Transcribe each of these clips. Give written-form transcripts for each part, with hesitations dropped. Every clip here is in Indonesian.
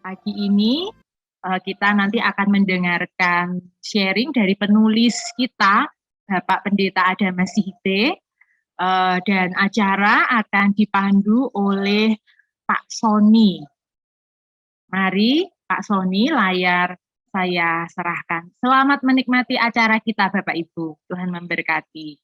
Pagi ini kita nanti akan mendengarkan sharing dari penulis kita, Bapak Pendeta Adam Masihite, dan acara akan dipandu oleh Pak Sony. Mari Pak Sony, layar saya serahkan. Selamat menikmati acara kita Bapak Ibu. Tuhan memberkati.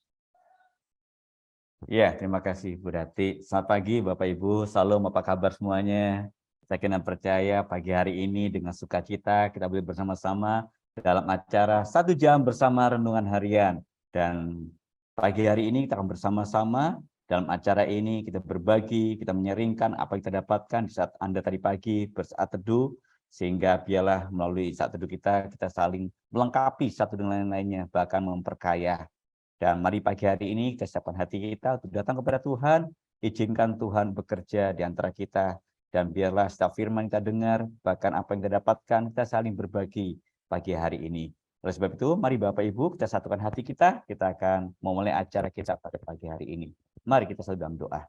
Ya, terima kasih Bu Dati. Selamat pagi Bapak Ibu, salam, apa kabar semuanya? Saya kena percaya pagi hari ini dengan sukacita kita boleh bersama-sama dalam acara 1 jam bersama renungan harian. Dan pagi hari ini kita akan bersama-sama dalam acara ini kita berbagi, kita menyeringkan apa yang kita dapatkan di saat Anda tadi pagi bersaat teduh, sehingga biarlah melalui saat teduh kita saling melengkapi satu dengan lain-lainnya, bahkan memperkaya. Dan mari pagi hari ini kita siapkan hati kita untuk datang kepada Tuhan, izinkan Tuhan bekerja di antara kita, dan biarlah setiap firman kita dengar, bahkan apa yang kita dapatkan, kita saling berbagi pagi hari ini. Oleh sebab itu, mari Bapak Ibu, kita satukan hati kita akan memulai acara kita pada pagi hari ini. Mari kita selalu dalam doa.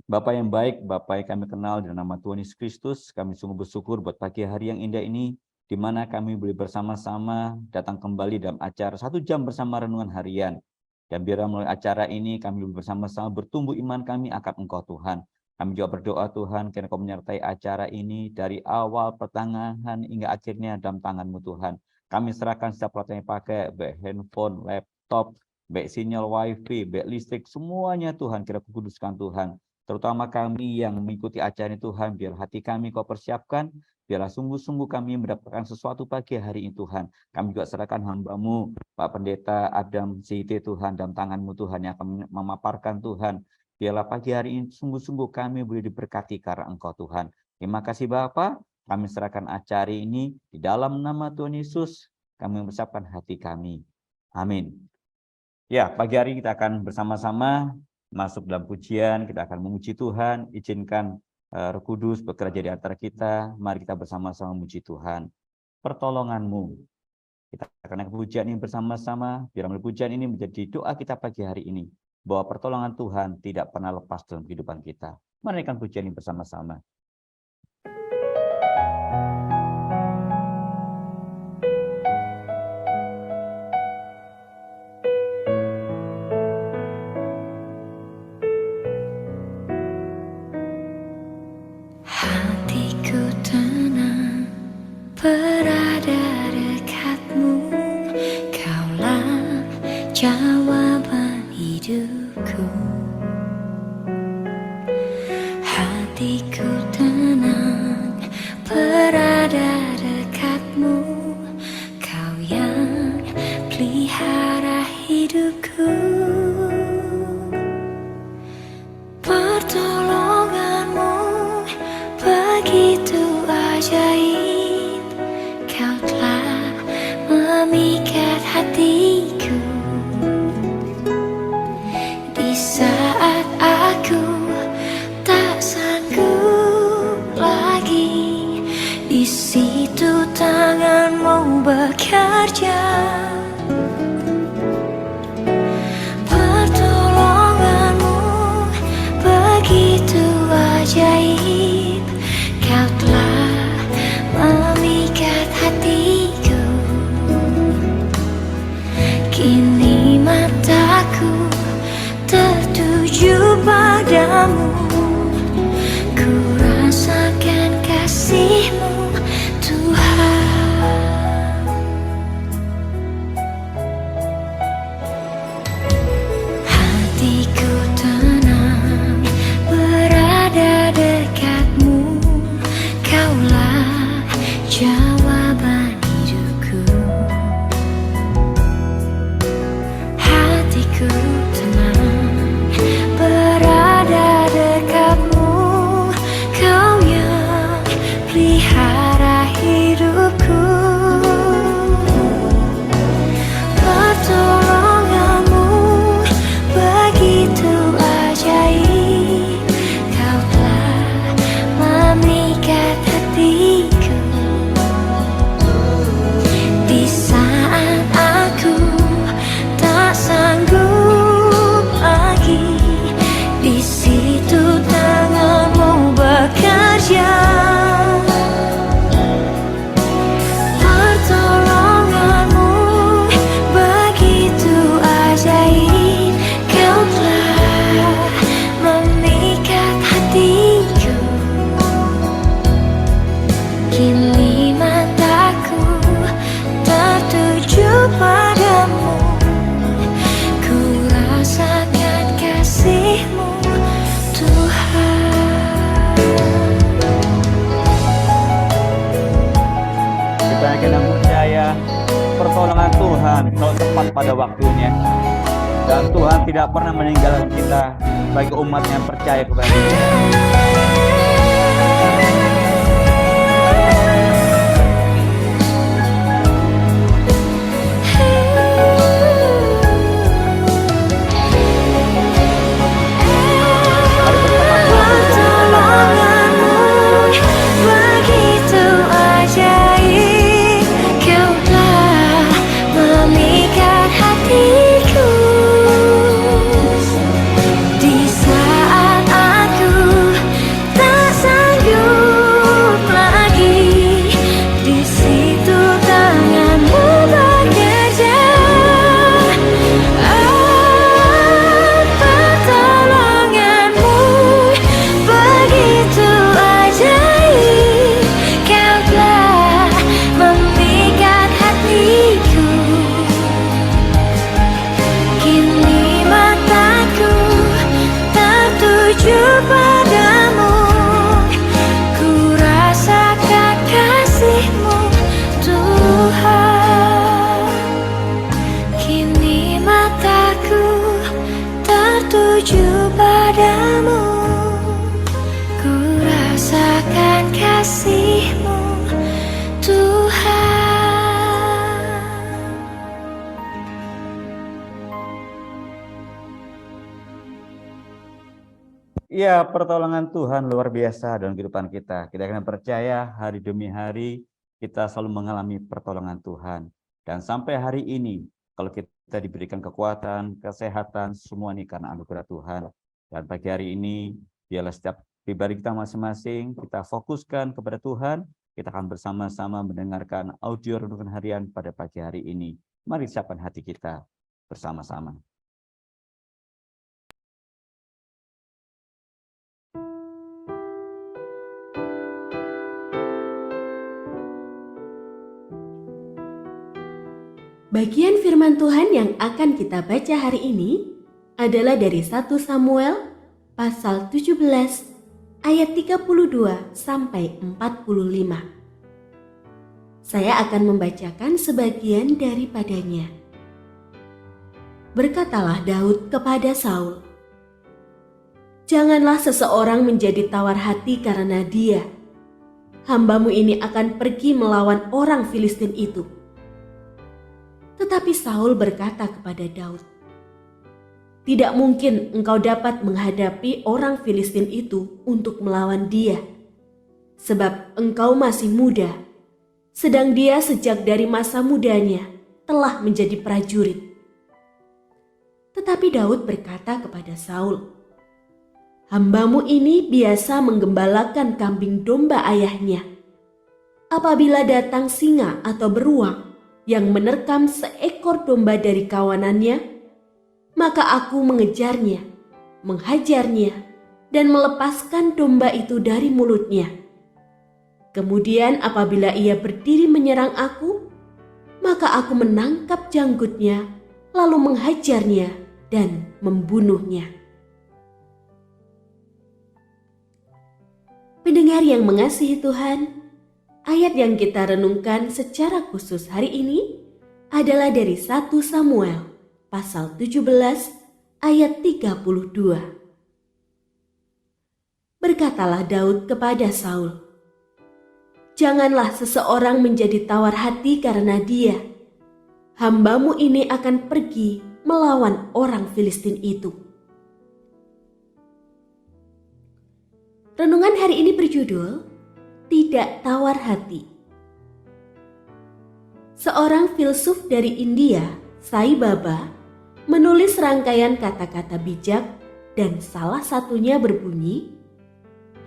Bapak yang baik, Bapak yang kami kenal dalam nama Tuhan Yesus Kristus, kami sungguh bersyukur buat pagi hari yang indah ini, di mana kami boleh bersama-sama datang kembali dalam acara 1 jam bersama renungan harian. Dan biarlah melalui acara ini kami bersama-sama bertumbuh iman kami akan Engkau Tuhan. Kami juga berdoa Tuhan, karena Kau menyertai acara ini dari awal, pertengahan, hingga akhirnya dalam tangan-Mu Tuhan. Kami serahkan setiap peralatan yang pakai, baik handphone, laptop, baik sinyal wifi, baik listrik, semuanya Tuhan, kira kuduskan Tuhan. Terutama kami yang mengikuti acara ini Tuhan, biar hati kami Kau persiapkan, biarlah sungguh-sungguh kami mendapatkan sesuatu pagi hari ini Tuhan. Kami juga serahkan hamba-Mu, Pak Pendeta Adam Masihite Tuhan, dalam tangan-Mu Tuhan, yang akan memaparkan Tuhan. Biarlah pagi hari ini sungguh-sungguh kami boleh diberkati karena Engkau Tuhan. Terima kasih Bapa, kami serahkan acara ini di dalam nama Tuhan Yesus, kami mempersiapkan hati kami. Amin. Ya, pagi hari kita akan bersama-sama masuk dalam pujian, kita akan memuji Tuhan, izinkan Roh Kudus bekerja di antara kita. Mari kita bersama-sama memuji Tuhan. Pertolongan-Mu. Kita akan naik pujian ini bersama-sama. Biar pujian ini menjadi doa kita pagi hari ini, bahwa pertolongan Tuhan tidak pernah lepas dalam kehidupan kita. Mari naikkan pujian ini bersama-sama. Berada dekatmu, Kaulah jawaban hidupku. Hatiku tenang, berada dekatmu, Kau yang pelihara hidupku. Pertolonganmu begitu ajaib, memikat hatiku. Di saat aku tak sanggup lagi, di situ tangan-Mu bekerja. Pertolongan-Mu begitu ajaib, Kau telah memikat hatiku. Kini mataku tertuju padamu, ku rasakan kasih-Mu Tuhan. Tuhan selalu tepat pada waktunya. Dan Tuhan tidak pernah meninggalkan kita bagi umat yang percaya kepada Dia. Begitu ajaib, Kau telah memikat hatiku. Di saat aku tak sanggup lagi, di situ tanganmu bekerja. Pertolonganmu begitu ajaib, Kau telah memikat hatiku. Kini mataku tertuju padamu, ku rasakan kasih-Mu Tuhan. Kini mataku tertuju padamu, ku rasakan kasih-Mu Tuhan. Ya, pertolongan Tuhan luar biasa dalam kehidupan kita. Kita akan percaya hari demi hari kita selalu mengalami pertolongan Tuhan. Dan sampai hari ini, kalau kita diberikan kekuatan, kesehatan, semua ini karena anugerah Tuhan. Dan pagi hari ini, biarlah setiap pribadi kita masing-masing, kita fokuskan kepada Tuhan. Kita akan bersama-sama mendengarkan audio renungan harian pada pagi hari ini. Mari siapkan hati kita bersama-sama. Bagian firman Tuhan yang akan kita baca hari ini adalah dari 1 Samuel pasal 17 ayat 32 sampai 45. Saya akan membacakan sebagian daripadanya. Berkatalah Daud kepada Saul, "Janganlah seseorang menjadi tawar hati karena dia. Hambamu ini akan pergi melawan orang Filistin itu." Tetapi Saul berkata kepada Daud, "Tidak mungkin engkau dapat menghadapi orang Filistin itu untuk melawan dia, sebab engkau masih muda, sedang dia sejak dari masa mudanya telah menjadi prajurit." Tetapi Daud berkata kepada Saul, "Hambamu ini biasa menggembalakan kambing domba ayahnya. Apabila datang singa atau beruang yang menerkam seekor domba dari kawanannya, maka aku mengejarnya, menghajarnya, dan melepaskan domba itu dari mulutnya. Kemudian apabila ia berdiri menyerang aku, maka aku menangkap janggutnya, lalu menghajarnya dan membunuhnya." Pendengar yang mengasihi Tuhan, ayat yang kita renungkan secara khusus hari ini adalah dari 1 Samuel pasal 17 ayat 32. Berkatalah Daud kepada Saul, "Janganlah seseorang menjadi tawar hati karena dia. Hambamu ini akan pergi melawan orang Filistin itu." Renungan hari ini berjudul Tidak Tawar Hati. Seorang filsuf dari India, Sai Baba, menulis rangkaian kata-kata bijak dan salah satunya berbunyi,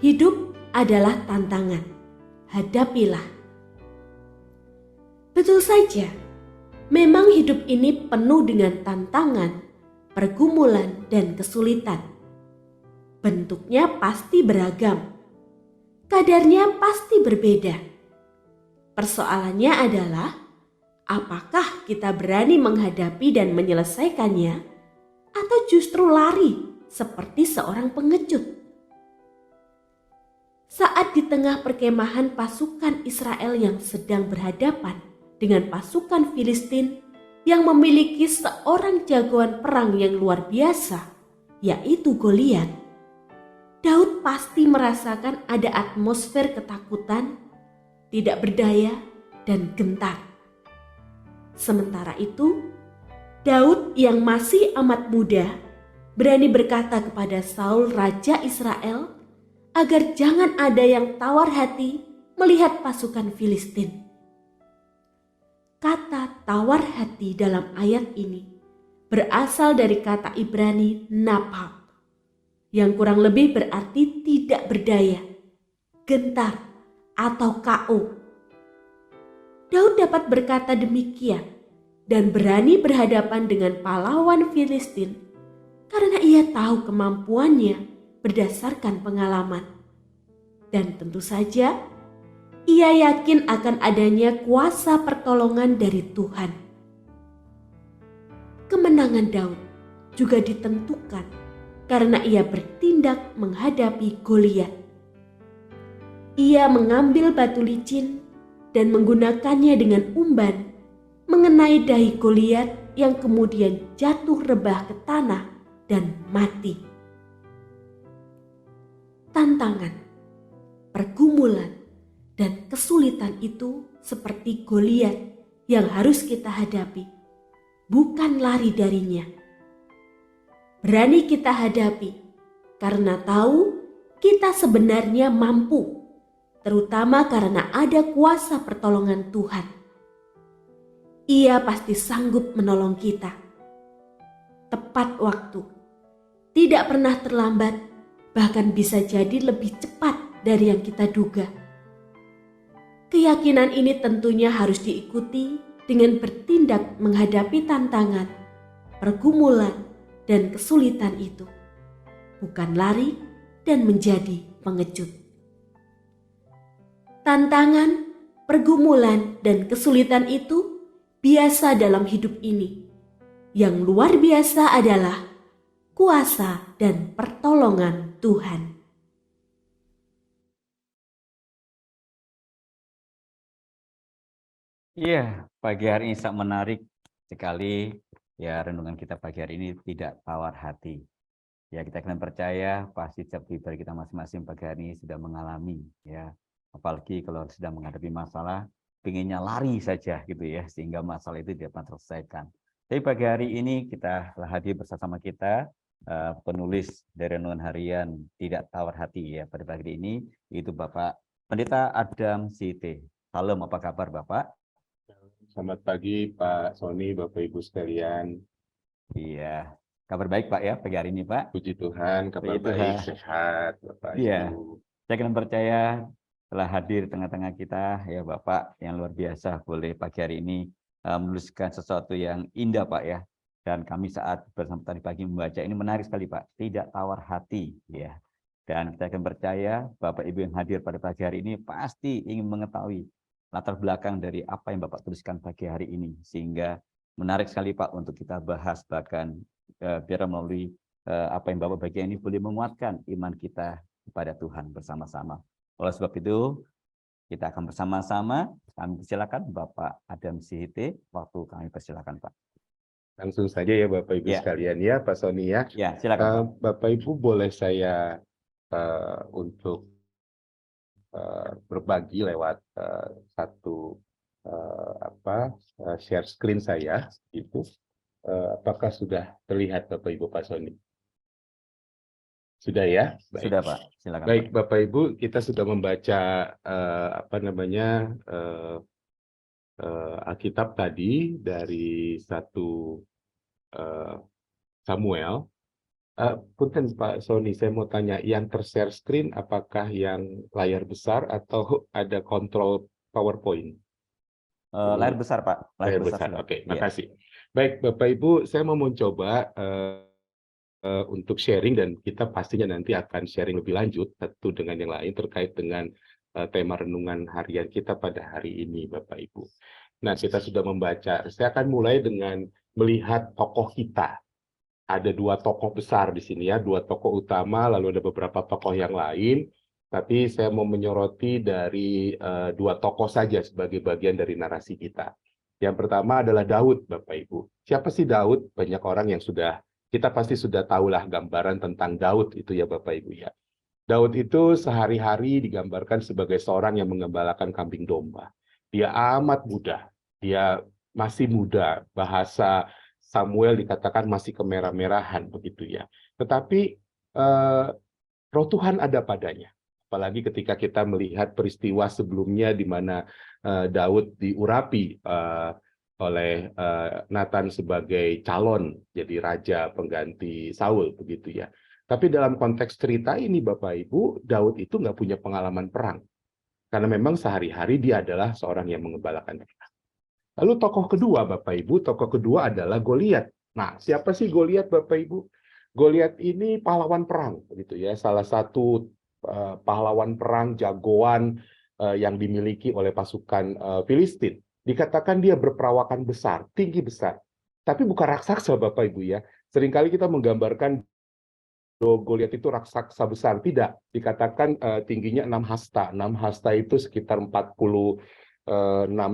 "Hidup adalah tantangan, hadapilah." Betul saja, memang hidup ini penuh dengan tantangan, pergumulan, dan kesulitan. Bentuknya pasti beragam. Kadarnya pasti berbeda. Persoalannya adalah, apakah kita berani menghadapi dan menyelesaikannya, atau justru lari seperti seorang pengecut? Saat di tengah perkemahan pasukan Israel yang sedang berhadapan dengan pasukan Filistin, yang memiliki seorang jagoan perang yang luar biasa, yaitu Goliat, Daud pasti merasakan ada atmosfer ketakutan, tidak berdaya, dan gentar. Sementara itu, Daud yang masih amat muda berani berkata kepada Saul raja Israel agar jangan ada yang tawar hati melihat pasukan Filistin. Kata tawar hati dalam ayat ini berasal dari kata Ibrani napal, yang kurang lebih berarti tidak berdaya, gentar, atau KO. Daud dapat berkata demikian dan berani berhadapan dengan pahlawan Filistin karena ia tahu kemampuannya berdasarkan pengalaman. Dan tentu saja, ia yakin akan adanya kuasa pertolongan dari Tuhan. Kemenangan Daud juga ditentukan karena ia bertindak menghadapi Goliat. Ia mengambil batu licin dan menggunakannya dengan umban mengenai dahi Goliat yang kemudian jatuh rebah ke tanah dan mati. Tantangan, pergumulan, dan kesulitan itu seperti Goliat yang harus kita hadapi, bukan lari darinya. Berani kita hadapi karena tahu kita sebenarnya mampu, terutama karena ada kuasa pertolongan Tuhan. Ia pasti sanggup menolong kita. Tepat waktu, tidak pernah terlambat, bahkan bisa jadi lebih cepat dari yang kita duga. Keyakinan ini tentunya harus diikuti dengan bertindak menghadapi tantangan, pergumulan, dan kesulitan itu, bukan lari dan menjadi pengecut. Tantangan, pergumulan, dan kesulitan itu biasa dalam hidup ini. Yang luar biasa adalah kuasa dan pertolongan Tuhan. Iya, pagi hari ini sangat menarik sekali. Ya, renungan kita pagi hari ini tidak tawar hati. Ya, kita akan percaya pasti setiap pribadi kita masing-masing pagi hari ini sudah mengalami, ya. Apalagi kalau sedang menghadapi masalah, pinginnya lari saja gitu ya, sehingga masalah itu dapat terselesaikan. Tapi pagi hari ini kita telah hadir bersama kita penulis dari renungan harian tidak tawar hati ya pada pagi ini, yaitu Bapak Pendeta Adam Site. Salam, apa kabar Bapak? Selamat pagi Pak Sony, Bapak Ibu sekalian. Iya, kabar baik Pak ya pagi hari ini Pak. Puji Tuhan, kabar Puji baik, Tuhan. sehat Bapak Iya. Ibu. Saya akan percaya telah hadir di tengah-tengah kita ya Bapak yang luar biasa, boleh pagi hari ini menuliskan sesuatu yang indah Pak ya. Dan kami saat bersama tadi pagi membaca ini menarik sekali Pak, tidak tawar hati ya. Dan kita akan percaya Bapak Ibu yang hadir pada pagi hari ini pasti ingin mengetahui latar belakang dari apa yang Bapak tuliskan pagi hari ini, sehingga menarik sekali Pak untuk kita bahas, bahkan biar melalui apa yang Bapak bagian ini boleh menguatkan iman kita kepada Tuhan bersama-sama. Oleh sebab itu, kita akan bersama-sama, kami persilakan Bapak Adam Sihite, waktu kami persilakan Pak. Langsung saja ya Bapak Ibu Ya. sekalian ya Pak Sony ya. Ya, silakan Pak. Bapak Ibu boleh saya untuk berbagi lewat satu share screen saya itu. Apakah sudah terlihat Bapak Ibu Pak Sony? Sudah ya? Baik. Sudah Pak, silakan. Baik, Pak. Bapak Ibu, kita sudah membaca Alkitab tadi dari 1 Samuel. Punten Pak Sony, saya mau tanya, yang ter-share screen apakah yang layar besar atau ada kontrol PowerPoint? Layar besar Pak. Layar besar, silakan. oke, Iya. makasih. Baik, Bapak Ibu, saya mau mencoba untuk sharing, dan kita pastinya nanti akan sharing lebih lanjut satu dengan yang lain terkait dengan tema renungan harian kita pada hari ini, Bapak Ibu. Nah, kita sudah membaca. Saya akan mulai dengan melihat tokoh kita. Ada 2 tokoh besar di sini ya, 2 tokoh utama, lalu ada beberapa tokoh yang lain. Tapi saya mau menyoroti dari 2 tokoh saja sebagai bagian dari narasi kita. Yang pertama adalah Daud, Bapak Ibu. Siapa sih Daud? Banyak orang yang kita pasti sudah tahulah gambaran tentang Daud itu ya Bapak Ibu ya. Daud itu sehari-hari digambarkan sebagai seorang yang mengembalakan kambing domba. Dia amat muda, dia masih muda, bahasa Samuel dikatakan masih kemerah-merahan begitu ya. Tetapi roh Tuhan ada padanya. Apalagi ketika kita melihat peristiwa sebelumnya di mana Daud diurapi oleh Nathan sebagai calon jadi raja pengganti Saul begitu ya. Tapi dalam konteks cerita ini Bapak Ibu, Daud itu nggak punya pengalaman perang. Karena memang sehari-hari dia adalah seorang yang mengembalakan perang. Lalu tokoh kedua Bapak Ibu, tokoh kedua adalah Goliat. Nah, siapa sih Goliat Bapak Ibu? Goliat ini pahlawan perang begitu ya, salah satu pahlawan perang jagoan yang dimiliki oleh pasukan Filistin. Dikatakan dia berperawakan besar, tinggi besar. Tapi bukan raksasa Bapak Ibu ya. Seringkali kita menggambarkan Goliat itu raksasa besar. Tidak, dikatakan tingginya 6 hasta. 6 hasta itu sekitar 46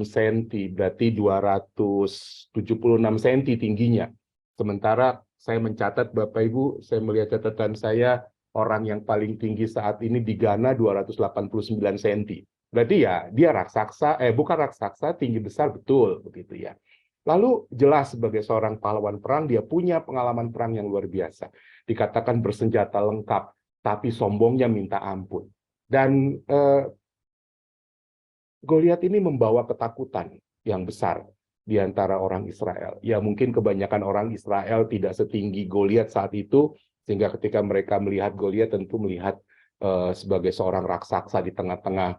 cm, berarti 276 cm tingginya. Sementara saya mencatat Bapak Ibu, saya melihat catatan saya, orang yang paling tinggi saat ini di Ghana 289 cm. Berarti ya dia raksasa, bukan raksasa, tinggi besar betul begitu ya. Lalu jelas sebagai seorang pahlawan perang, dia punya pengalaman perang yang luar biasa. Dikatakan bersenjata lengkap, tapi sombongnya minta ampun. Dan Goliat ini membawa ketakutan yang besar di antara orang Israel. Ya mungkin kebanyakan orang Israel tidak setinggi Goliat saat itu, sehingga ketika mereka melihat Goliat tentu melihat sebagai seorang raksasa di tengah-tengah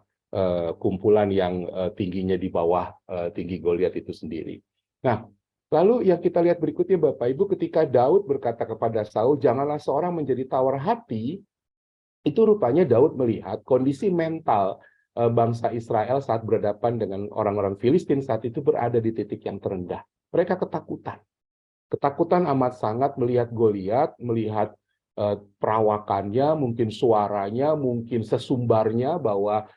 kumpulan yang tingginya di bawah tinggi Goliat itu sendiri. Nah, lalu yang kita lihat berikutnya Bapak Ibu, ketika Daud berkata kepada Saul, janganlah seorang menjadi tawar hati, itu rupanya Daud melihat kondisi mental bangsa Israel saat berhadapan dengan orang-orang Filistin saat itu berada di titik yang terendah. Mereka ketakutan. Ketakutan amat sangat melihat Goliat, melihat perawakannya, mungkin suaranya, mungkin sesumbarnya, bahwa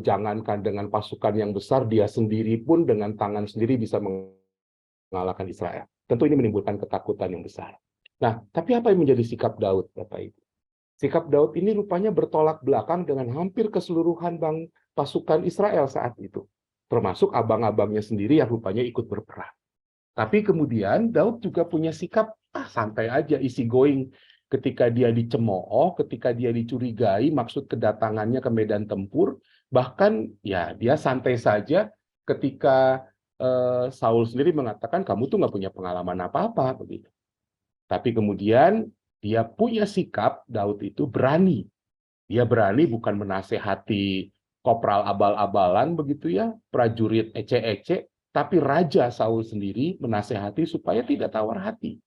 jangankan dengan pasukan yang besar, dia sendiri pun dengan tangan sendiri bisa mengalahkan Israel. Tentu ini menimbulkan ketakutan yang besar. Nah, tapi apa yang menjadi sikap Daud, Bapak Ibu? Sikap Daud ini rupanya bertolak belakang dengan hampir keseluruhan pasukan Israel saat itu. Termasuk abang-abangnya sendiri yang rupanya ikut berperang. Tapi kemudian Daud juga punya sikap, santai aja, easy going. Ketika dia dicemooh, ketika dia dicurigai, maksud kedatangannya ke medan tempur, bahkan ya dia santai saja ketika Saul sendiri mengatakan, kamu tuh nggak punya pengalaman apa-apa, begitu. Tapi kemudian dia punya sikap, Daud itu berani. Dia berani bukan menasehati kopral abal-abalan, begitu ya, prajurit ece-ece, tapi Raja Saul sendiri menasehati supaya tidak tawar hati.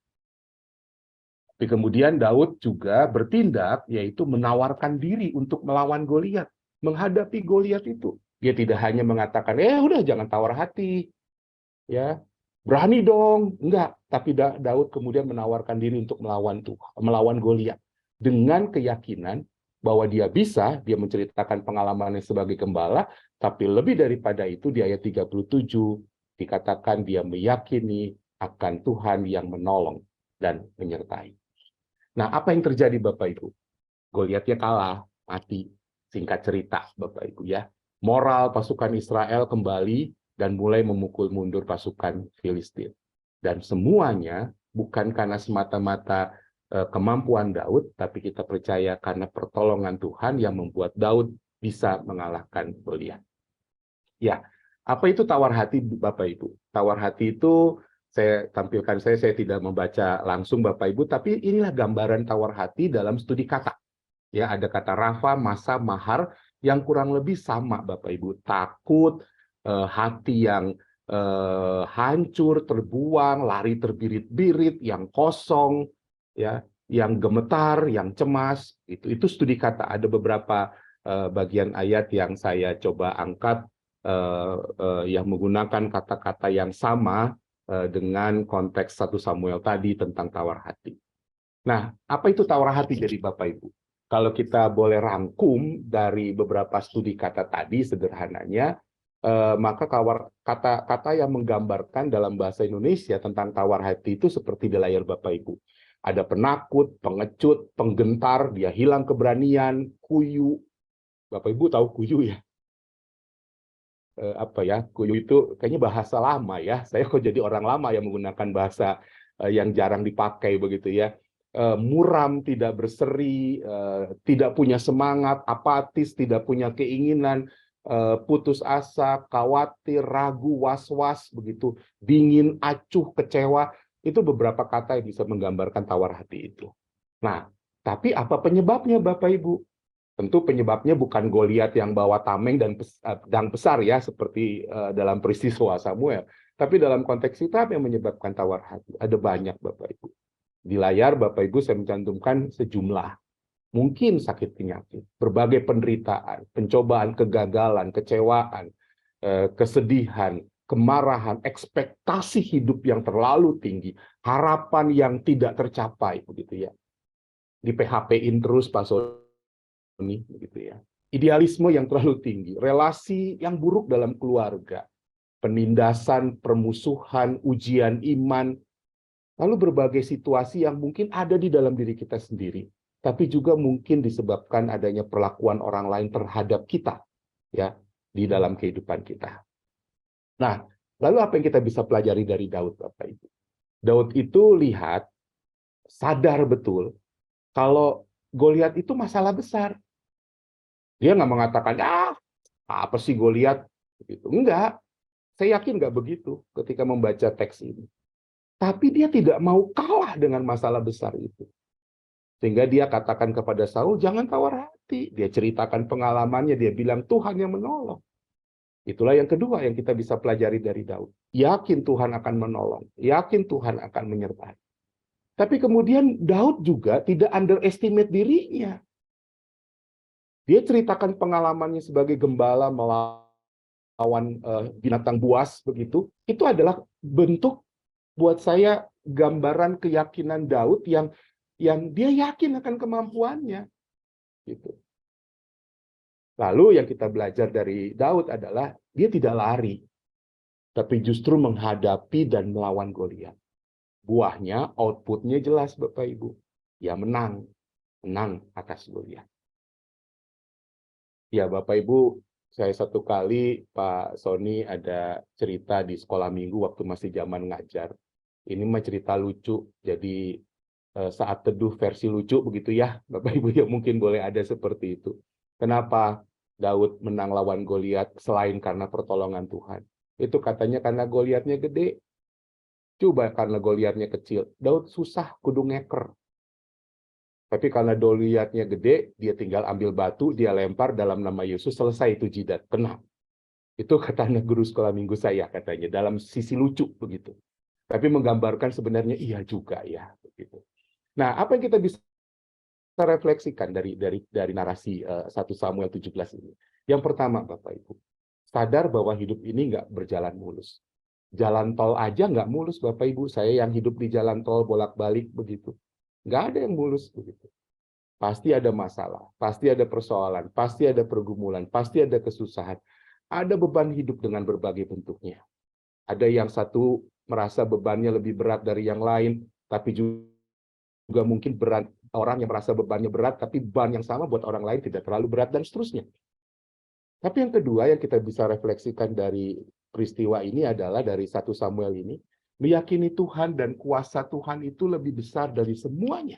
Tapi kemudian Daud juga bertindak, yaitu menawarkan diri untuk melawan Goliat, menghadapi Goliat itu. Dia tidak hanya mengatakan, udah jangan tawar hati, ya berani dong, enggak. Tapi Daud kemudian menawarkan diri untuk melawan Goliat dengan keyakinan bahwa dia bisa. Dia menceritakan pengalamannya sebagai gembala, tapi lebih daripada itu di ayat 37 dikatakan dia meyakini akan Tuhan yang menolong dan menyertai. Nah, apa yang terjadi Bapak Ibu? Goliatnya kalah, mati. Singkat cerita Bapak Ibu ya. Moral pasukan Israel kembali dan mulai memukul mundur pasukan Filistin. Dan semuanya bukan karena semata-mata kemampuan Daud, tapi kita percaya karena pertolongan Tuhan yang membuat Daud bisa mengalahkan Goliat. Ya, apa itu tawar hati Bapak Ibu? Tawar hati itu saya tampilkan, saya tidak membaca langsung Bapak Ibu, tapi inilah gambaran tawar hati dalam studi kata. Ya, ada kata rafa, masa, mahar yang kurang lebih sama Bapak Ibu. Takut, hati yang hancur, terbuang, lari terbirit-birit, yang kosong, ya, yang gemetar, yang cemas. Itu studi kata. Ada beberapa bagian ayat yang saya coba angkat yang menggunakan kata-kata yang sama dengan konteks 1 Samuel tadi tentang tawar hati. Nah, apa itu tawar hati jadi Bapak Ibu? Kalau kita boleh rangkum dari beberapa studi kata tadi, sederhananya, maka kata-kata yang menggambarkan dalam bahasa Indonesia tentang tawar hati itu seperti di layar Bapak Ibu. Ada penakut, pengecut, penggentar, dia hilang keberanian, kuyu. Bapak Ibu tahu kuyu ya? Apa ya? Kuyu itu kayaknya bahasa lama ya. Saya kok jadi orang lama yang menggunakan bahasa yang jarang dipakai begitu ya. Muram, tidak berseri, tidak punya semangat, apatis, tidak punya keinginan, putus asa, khawatir, ragu, was-was, begitu, dingin, acuh, kecewa. Itu beberapa kata yang bisa menggambarkan tawar hati itu. Nah, tapi apa penyebabnya Bapak Ibu? Tentu penyebabnya bukan Goliat yang bawa tameng dan pedang besar ya, seperti dalam peristiwa Samuel. Tapi dalam konteks itu apa yang menyebabkan tawar hati? Ada banyak Bapak Ibu. Di layar Bapak Ibu saya mencantumkan sejumlah. Mungkin sakit penyakit, berbagai penderitaan, pencobaan, kegagalan, kecewaan, kesedihan, kemarahan, ekspektasi hidup yang terlalu tinggi, harapan yang tidak tercapai, begitu ya. Di PHP-in terus Pak Sony, begitu ya. Idealisme yang terlalu tinggi, relasi yang buruk dalam keluarga, penindasan, permusuhan, ujian iman, lalu berbagai situasi yang mungkin ada di dalam diri kita sendiri, tapi juga mungkin disebabkan adanya perlakuan orang lain terhadap kita, ya, di dalam kehidupan kita. Nah, lalu apa yang kita bisa pelajari dari Daud, Bapak Ibu? Daud itu lihat, sadar betul, kalau Goliat itu masalah besar. Dia nggak mengatakan, apa sih Goliat? Gitu. Enggak, saya yakin nggak begitu ketika membaca teks ini. Tapi dia tidak mau kalah dengan masalah besar itu. Sehingga dia katakan kepada Saul, jangan tawar hati. Dia ceritakan pengalamannya, dia bilang Tuhan yang menolong. Itulah yang kedua yang kita bisa pelajari dari Daud. Yakin Tuhan akan menolong. Yakin Tuhan akan menyertai. Tapi kemudian Daud juga tidak underestimate dirinya. Dia ceritakan pengalamannya sebagai gembala melawan binatang buas begitu. Itu adalah bentuk buat saya gambaran keyakinan Daud yang dia yakin akan kemampuannya. Gitu. Lalu yang kita belajar dari Daud adalah dia tidak lari, tapi justru menghadapi dan melawan Goliat. Buahnya, outputnya jelas Bapak Ibu. Ya menang atas Goliat. Ya Bapak Ibu, saya satu kali Pak Sony ada cerita di sekolah minggu waktu masih zaman ngajar. Ini mah cerita lucu, jadi saat teduh versi lucu begitu ya, Bapak Ibu ya mungkin boleh ada seperti itu. Kenapa Daud menang lawan Goliat selain karena pertolongan Tuhan? Itu katanya karena Goliatnya gede. Coba karena Goliatnya kecil, Daud susah kudu ngeker. Tapi karena Goliatnya gede, dia tinggal ambil batu, dia lempar dalam nama Yesus, selesai itu jidat, tenang. Itu katanya guru sekolah minggu saya katanya, dalam sisi lucu begitu. Tapi menggambarkan sebenarnya iya juga ya begitu. Nah, apa yang kita bisa refleksikan dari narasi 1 Samuel 17 ini? Yang pertama, Bapak Ibu, sadar bahwa hidup ini nggak berjalan mulus. Jalan tol aja nggak mulus, Bapak Ibu. Saya yang hidup di jalan tol bolak-balik begitu. Nggak ada yang mulus begitu. Pasti ada masalah, pasti ada persoalan, pasti ada pergumulan, pasti ada kesusahan. Ada beban hidup dengan berbagai bentuknya. Ada yang satu merasa bebannya lebih berat dari yang lain, tapi juga mungkin berat orang yang merasa bebannya berat, tapi beban yang sama buat orang lain tidak terlalu berat, dan seterusnya. Tapi yang kedua yang kita bisa refleksikan dari peristiwa ini adalah dari 1 Samuel ini, meyakini Tuhan dan kuasa Tuhan itu lebih besar dari semuanya.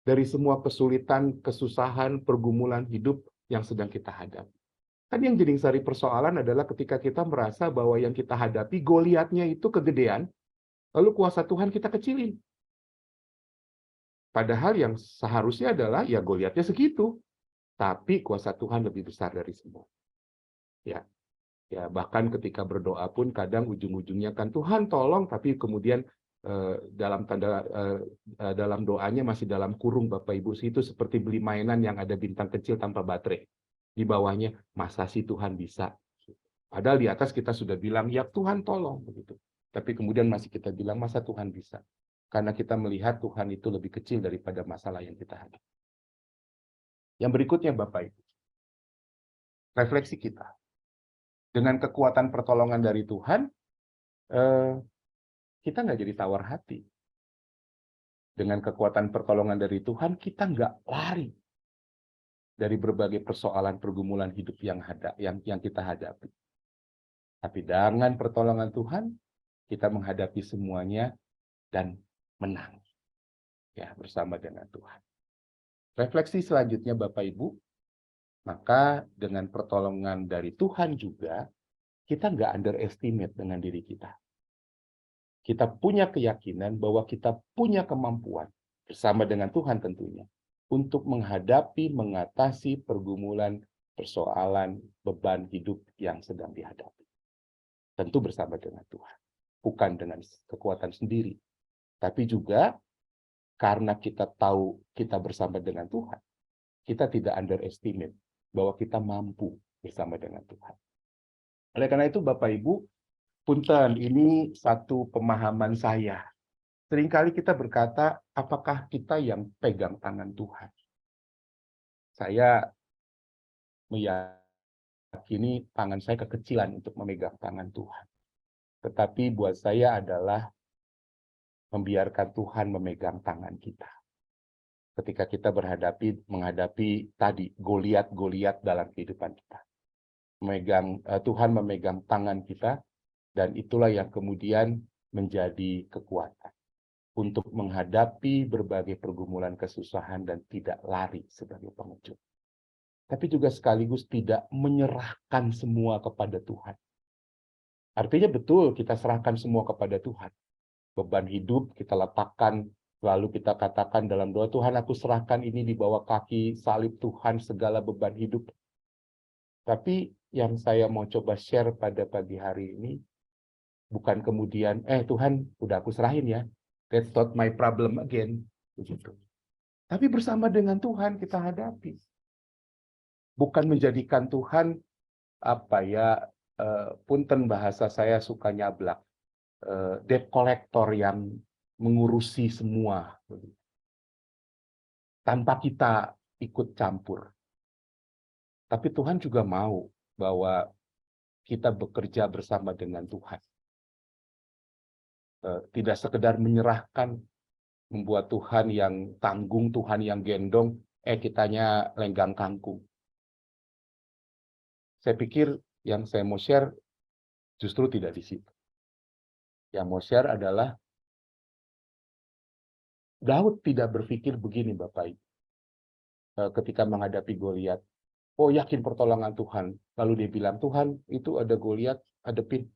Dari semua kesulitan, kesusahan, pergumulan hidup yang sedang kita hadapi. Tadi yang jadi sari persoalan adalah ketika kita merasa bahwa yang kita hadapi Goliatnya itu kegedean, lalu kuasa Tuhan kita kecilin. Padahal yang seharusnya adalah ya Goliatnya segitu, tapi kuasa Tuhan lebih besar dari semua. Ya, bahkan ketika berdoa pun kadang ujung-ujungnya kan Tuhan tolong, tapi kemudian dalam doanya masih dalam kurung Bapak Ibu, itu seperti beli mainan yang ada bintang kecil tanpa baterai. Di bawahnya, masa sih Tuhan bisa? Padahal di atas kita sudah bilang, ya Tuhan tolong. Begitu. Tapi kemudian masih kita bilang, masa Tuhan bisa? Karena kita melihat Tuhan itu lebih kecil daripada masalah yang kita hadapi. Yang berikutnya Bapak Ibu, refleksi kita. Dengan kekuatan pertolongan dari Tuhan, kita nggak jadi tawar hati. Dengan kekuatan pertolongan dari Tuhan, kita nggak lari dari berbagai persoalan pergumulan hidup yang kita hadapi. Tapi dengan pertolongan Tuhan, kita menghadapi semuanya dan menang ya bersama dengan Tuhan. Refleksi selanjutnya Bapak Ibu, maka dengan pertolongan dari Tuhan juga, kita nggak underestimate dengan diri kita. Kita punya keyakinan bahwa kita punya kemampuan, bersama dengan Tuhan tentunya, untuk mengatasi pergumulan, persoalan, beban hidup yang sedang dihadapi. Tentu bersama dengan Tuhan, bukan dengan kekuatan sendiri. Tapi juga karena kita tahu kita bersama dengan Tuhan, kita tidak underestimate bahwa kita mampu bersama dengan Tuhan. Oleh karena itu Bapak Ibu, punten, ini satu pemahaman saya. Seringkali kita berkata, apakah kita yang pegang tangan Tuhan? Saya meyakini tangan saya kekecilan untuk memegang tangan Tuhan. Tetapi buat saya adalah membiarkan Tuhan memegang tangan kita. Ketika kita menghadapi tadi Goliat dalam kehidupan kita. Tuhan memegang tangan kita, dan itulah yang kemudian menjadi kekuatan untuk menghadapi berbagai pergumulan kesusahan dan tidak lari sebagai pengecut. Tapi juga sekaligus tidak menyerahkan semua kepada Tuhan. Artinya betul kita serahkan semua kepada Tuhan. Beban hidup kita letakkan, lalu kita katakan dalam doa, Tuhan aku serahkan ini di bawah kaki salib Tuhan segala beban hidup. Tapi yang saya mau coba share pada pagi hari ini, bukan kemudian, Tuhan, udah aku serahin ya. That's not my problem again. Begitu. Tapi bersama dengan Tuhan kita hadapi. Bukan menjadikan Tuhan, punten bahasa saya suka nyablak. Debt collector yang mengurusi semua. Tanpa kita ikut campur. Tapi Tuhan juga mau bahwa kita bekerja bersama dengan Tuhan. Tidak sekedar menyerahkan, membuat Tuhan yang tanggung, Tuhan yang gendong, kitanya lenggang kangkung. Saya pikir yang saya mau share justru tidak di situ. Yang mau share adalah Daud tidak berpikir begini Bapak Ibu. Ketika menghadapi Goliat, yakin pertolongan Tuhan. Lalu dia bilang, Tuhan itu ada Goliat, hadepin.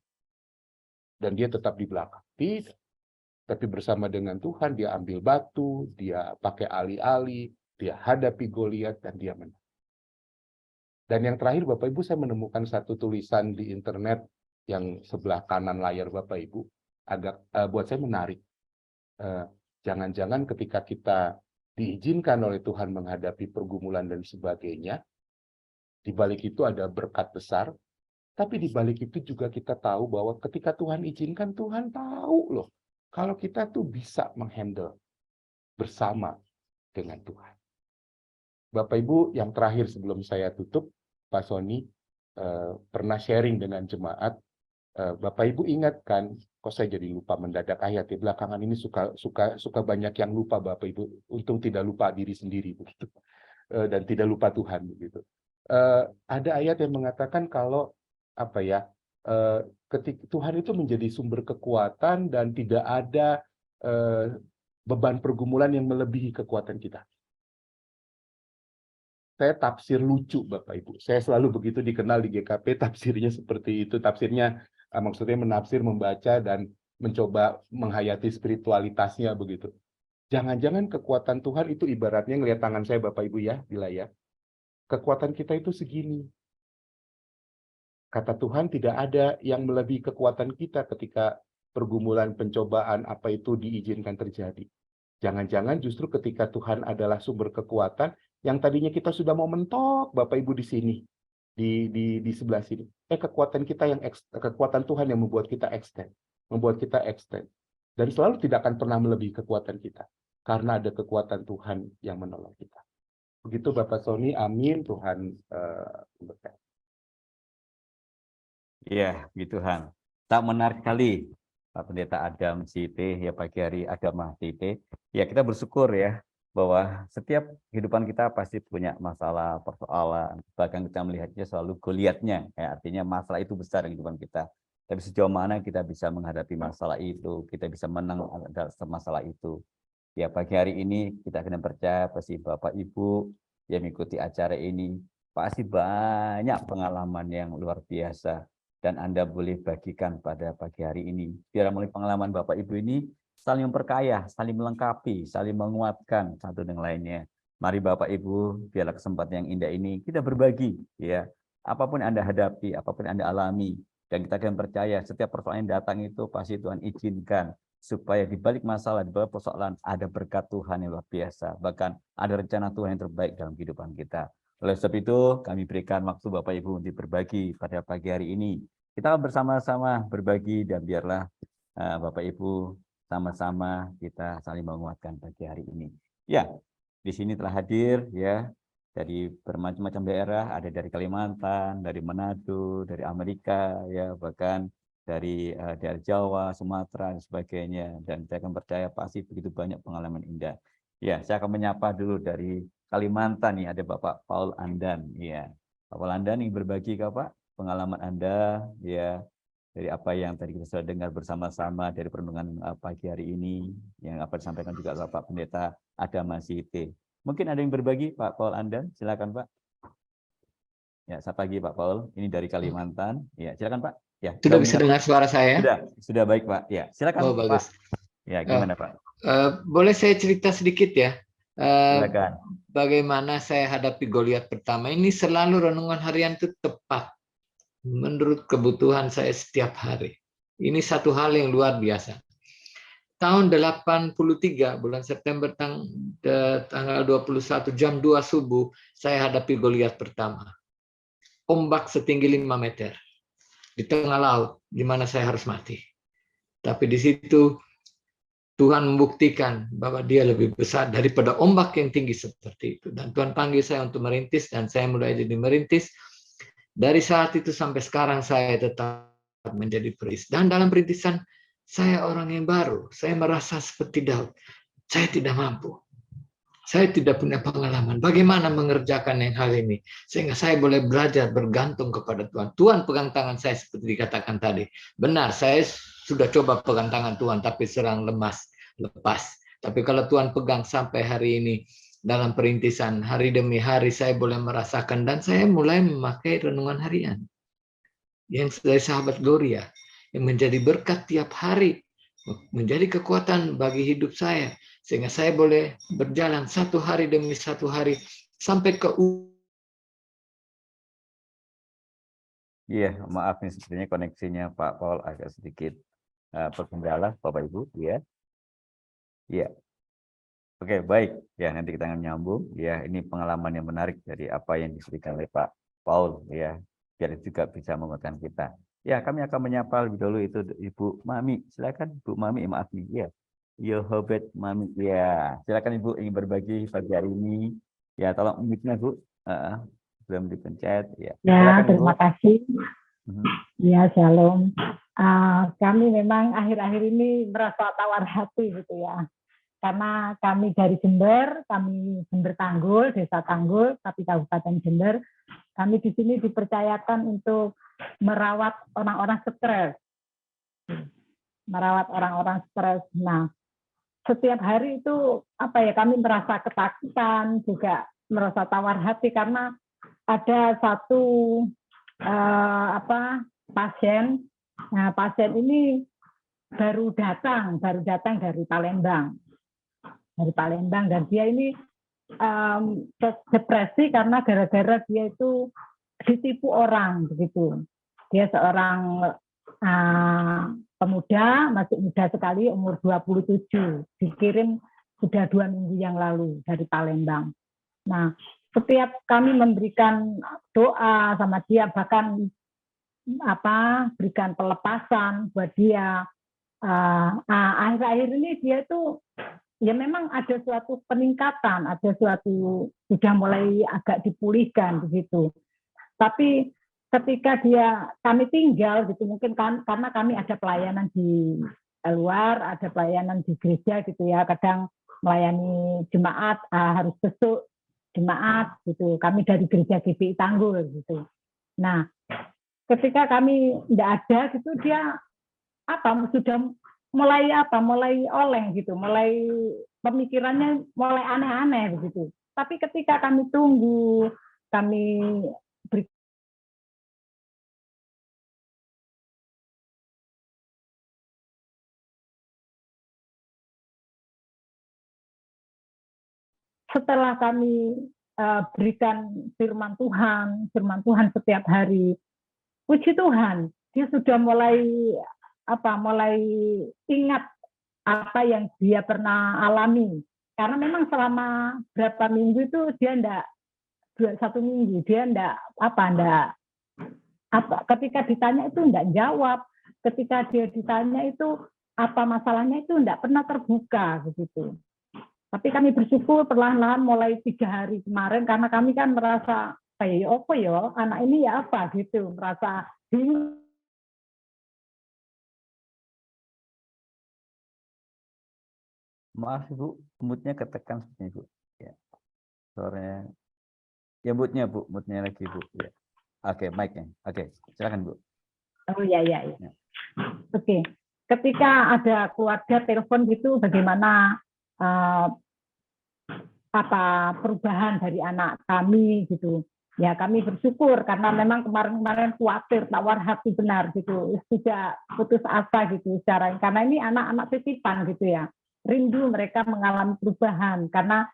Dan dia tetap di belakang. Tidak. Tapi bersama dengan Tuhan, dia ambil batu, dia pakai ali-ali, dia hadapi Goliat, dan dia menang. Dan yang terakhir, Bapak Ibu, saya menemukan satu tulisan di internet yang sebelah kanan layar Bapak Ibu, buat saya menarik. Jangan-jangan ketika kita diizinkan oleh Tuhan menghadapi pergumulan dan sebagainya, di balik itu ada berkat besar, tapi di balik itu juga kita tahu bahwa ketika Tuhan izinkan, Tuhan tahu loh, kalau kita tuh bisa menghandle bersama dengan Tuhan. Bapak Ibu, yang terakhir sebelum saya tutup, Pak Sony pernah sharing dengan jemaat. Bapak Ibu ingatkan, kok saya jadi lupa mendadak ayat di belakangan ini suka banyak yang lupa Bapak Ibu. Untung tidak lupa diri sendiri begitu, dan tidak lupa Tuhan begitu. Ada ayat yang mengatakan kalau ketika Tuhan itu menjadi sumber kekuatan dan tidak ada beban pergumulan yang melebihi kekuatan kita. Saya tafsir lucu Bapak Ibu. Saya selalu begitu dikenal di GKP, tafsirnya seperti itu. Tafsirnya maksudnya menafsir, membaca, dan mencoba menghayati spiritualitasnya begitu. Jangan-jangan kekuatan Tuhan itu ibaratnya ngelihat tangan saya Bapak Ibu ya, di layar. Kekuatan kita itu segini. Kata Tuhan tidak ada yang melebihi kekuatan kita ketika pergumulan, pencobaan, apa itu diizinkan terjadi. Jangan-jangan justru ketika Tuhan adalah sumber kekuatan, yang tadinya kita sudah mau mentok, Bapak Ibu di sini, di sebelah sini. Kekuatan Tuhan yang membuat kita extend. Dan selalu tidak akan pernah melebihi kekuatan kita. Karena ada kekuatan Tuhan yang menolong kita. Begitu Bapak Sony, amin, Tuhan berkati. Iya, puji Tuhan. Tak menarik sekali Pak Pendeta Adam Site, ya pagi hari Adam Site. Ya kita bersyukur ya bahwa setiap kehidupan kita pasti punya masalah, persoalan. Bahkan kita melihatnya selalu goliatnya, ya, artinya masalah itu besar di kehidupan kita. Tapi sejauh mana kita bisa menghadapi masalah itu, kita bisa menang atas masalah itu. Ya pagi hari ini kita akan percaya pasti Bapak Ibu yang mengikuti acara ini pasti banyak pengalaman yang luar biasa. Dan Anda boleh bagikan pada pagi hari ini. Biar melalui pengalaman Bapak Ibu ini saling memperkaya, saling melengkapi, saling menguatkan satu dengan lainnya. Mari Bapak Ibu, biarlah kesempatan yang indah ini kita berbagi, ya. Apapun yang Anda hadapi, apapun yang Anda alami, dan kita akan percaya setiap persoalan yang datang itu pasti Tuhan izinkan supaya di balik masalah, di balik persoalan ada berkat Tuhan yang luar biasa. Bahkan ada rencana Tuhan yang terbaik dalam kehidupan kita. Oleh sebab itu, kami berikan waktu Bapak Ibu untuk berbagi pada pagi hari ini. Kita bersama-sama berbagi dan biarlah Bapak Ibu sama-sama kita saling menguatkan pagi hari ini. Ya, di sini telah hadir ya dari bermacam-macam daerah, ada dari Kalimantan, dari Manado, dari Amerika, ya bahkan dari daerah Jawa, Sumatera dan sebagainya. Dan saya akan percaya pasti begitu banyak pengalaman indah. Ya, saya akan menyapa dulu dari Kalimantan nih, ada Bapak Paul Andan. Ya, Pak Paul Andan yang berbagi ke Pak pengalaman Anda, ya dari apa yang tadi kita sudah dengar bersama-sama dari perenungan pagi hari ini, yang apa disampaikan juga Bapak Pendeta Adam Site. Mungkin ada yang berbagi, Pak Paul Andan, silakan Pak. Ya, selamat pagi Pak Paul. Ini dari Kalimantan. Ya, silakan Pak. Ya, sudah bisa dengar suara saya? Sudah baik Pak. Ya, silakan Pak. Bagus. Ya, gimana Pak? Boleh saya cerita sedikit ya? Silakan. Bagaimana saya hadapi Goliat pertama ini, selalu renungan harian itu tepat menurut kebutuhan saya setiap hari. Ini satu hal yang luar biasa. Tahun 83 bulan September tanggal 21 jam 2 subuh saya hadapi Goliat pertama. Ombak setinggi 5 meter di tengah laut di mana saya harus mati. Tapi di situ Tuhan membuktikan bahwa Dia lebih besar daripada ombak yang tinggi seperti itu. Dan Tuhan panggil saya untuk merintis dan saya mulai jadi merintis. Dari saat itu sampai sekarang saya tetap menjadi perintis. Dan dalam perintisan saya orang yang baru. Saya merasa seperti Daud. Saya tidak mampu. Saya tidak punya pengalaman. Bagaimana mengerjakan yang hal ini? Sehingga saya boleh belajar bergantung kepada Tuhan. Tuhan pegang tangan saya seperti dikatakan tadi. Benar, saya sudah coba pegang tangan Tuhan, tapi serang lepas. Tapi kalau Tuhan pegang sampai hari ini, dalam perintisan, hari demi hari saya boleh merasakan. Dan saya mulai memakai renungan harian. Yang dari sahabat Gloria. Yang menjadi berkat tiap hari. Menjadi kekuatan bagi hidup saya. Sehingga saya boleh berjalan satu hari demi satu hari sampai ke Iya, maaf nih sebenarnya koneksinya Pak Paul agak sedikit terkendala, Bapak Ibu, ya. Iya. Oke, baik. Ya, nanti kita akan nyambung. Ya, ini pengalaman yang menarik dari apa yang disebutkan oleh Pak Paul, ya. Biar juga bisa menguatkan kita. Ya, kami akan menyapa lebih dulu itu Ibu Mami. Silakan Bu Mami, maaf nih. Ya. Yohobet Mami. Ya, silakan Ibu ingin berbagi pagi hari ini. Ya, tolong mic-nya Bu. Belum dipencet. Ya, ya terima kasih. Ya, shalom. Kami memang akhir-akhir ini merasa tawar hati gitu ya. Karena kami dari Jember, kami Jember Tanggul, Desa Tanggul, tapi Kabupaten Jember. Kami di sini dipercayakan untuk merawat orang-orang stres. Merawat orang-orang stres. Nah, setiap hari itu apa ya, kami merasa ketakutan, juga merasa tawar hati karena ada satu pasien. Nah, pasien ini baru datang dari Palembang. Dan dia ini depresi karena gara-gara dia itu ditipu orang begitu. Dia seorang pemuda, masih muda sekali, umur 27, dikirim sudah 2 minggu yang lalu dari Palembang. Nah, setiap kami memberikan doa sama dia, bahkan berikan pelepasan buat dia. Akhir-akhir ini dia tuh ya memang ada suatu peningkatan, ada suatu sudah mulai agak dipulihkan begitu. Tapi ketika kami tinggal gitu, mungkin karena kami ada pelayanan di luar, ada pelayanan di gereja gitu ya, kadang melayani jemaat, harus besok jemaat gitu. Kami dari gereja GBI Tanggul gitu. Nah, ketika kami tidak ada gitu, dia sudah mulai oleng gitu, mulai pemikirannya mulai aneh-aneh begitu. Tapi ketika kami tunggu, kami beri setelah kami berikan firman Tuhan setiap hari, puji Tuhan, dia sudah mulai ingat apa yang dia pernah alami. Karena memang selama berapa minggu itu dia satu minggu dia ketika ditanya itu enggak jawab, ketika dia ditanya itu apa masalahnya itu enggak pernah terbuka begitu. Tapi kami bersyukur perlahan-lahan mulai 3 hari kemarin, karena kami kan merasa kayak anak ini ya apa gitu, merasa bingung. Maaf Ibu, moodnya ketekan sepertinya Ibu. Ya, suaranya. Ya moodnya lagi Bu. Ya. Oke, mic-nya. Oke, silakan Bu. Oh ya. Oke. Ketika ada keluarga telepon gitu, bagaimana perubahan dari anak kami gitu. Ya kami bersyukur karena memang kemarin khawatir, tawar hati benar gitu, tidak putus asa gitu secara, karena ini anak-anak titipan gitu ya, rindu mereka mengalami perubahan karena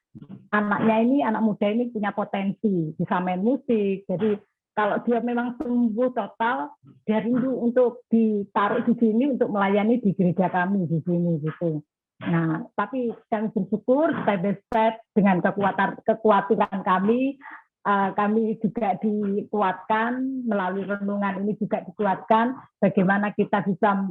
anaknya ini, anak muda ini punya potensi, bisa main musik, jadi kalau dia memang sembuh total, dia rindu untuk ditaruh di sini untuk melayani di gereja kami di sini gitu. Nah, tapi kami bersyukur step by step dengan kekhawatiran kami juga dikuatkan melalui renungan ini, juga dikuatkan bagaimana kita bisa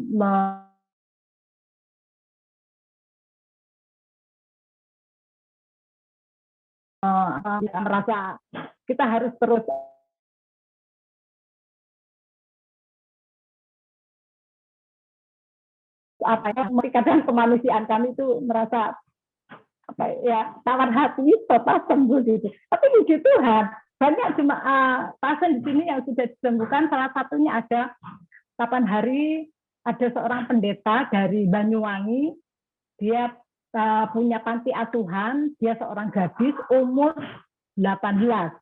merasa kita harus terus kadang kemanusiaan kami itu merasa tawar hati total sembuh gitu. Tapi puji Tuhan, banyak pasien di sini yang sudah disembuhkan. Salah satunya ada 8 hari ada seorang pendeta dari Banyuwangi, dia punya panti asuhan, dia seorang gadis umur 18.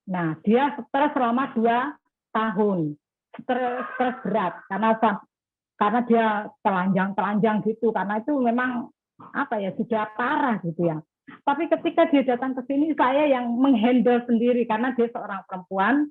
Nah, dia stres selama 2 tahun, stres berat karena dia telanjang gitu, karena itu memang sudah parah gitu ya. Tapi ketika dia datang ke sini, saya yang menghandle sendiri karena dia seorang perempuan.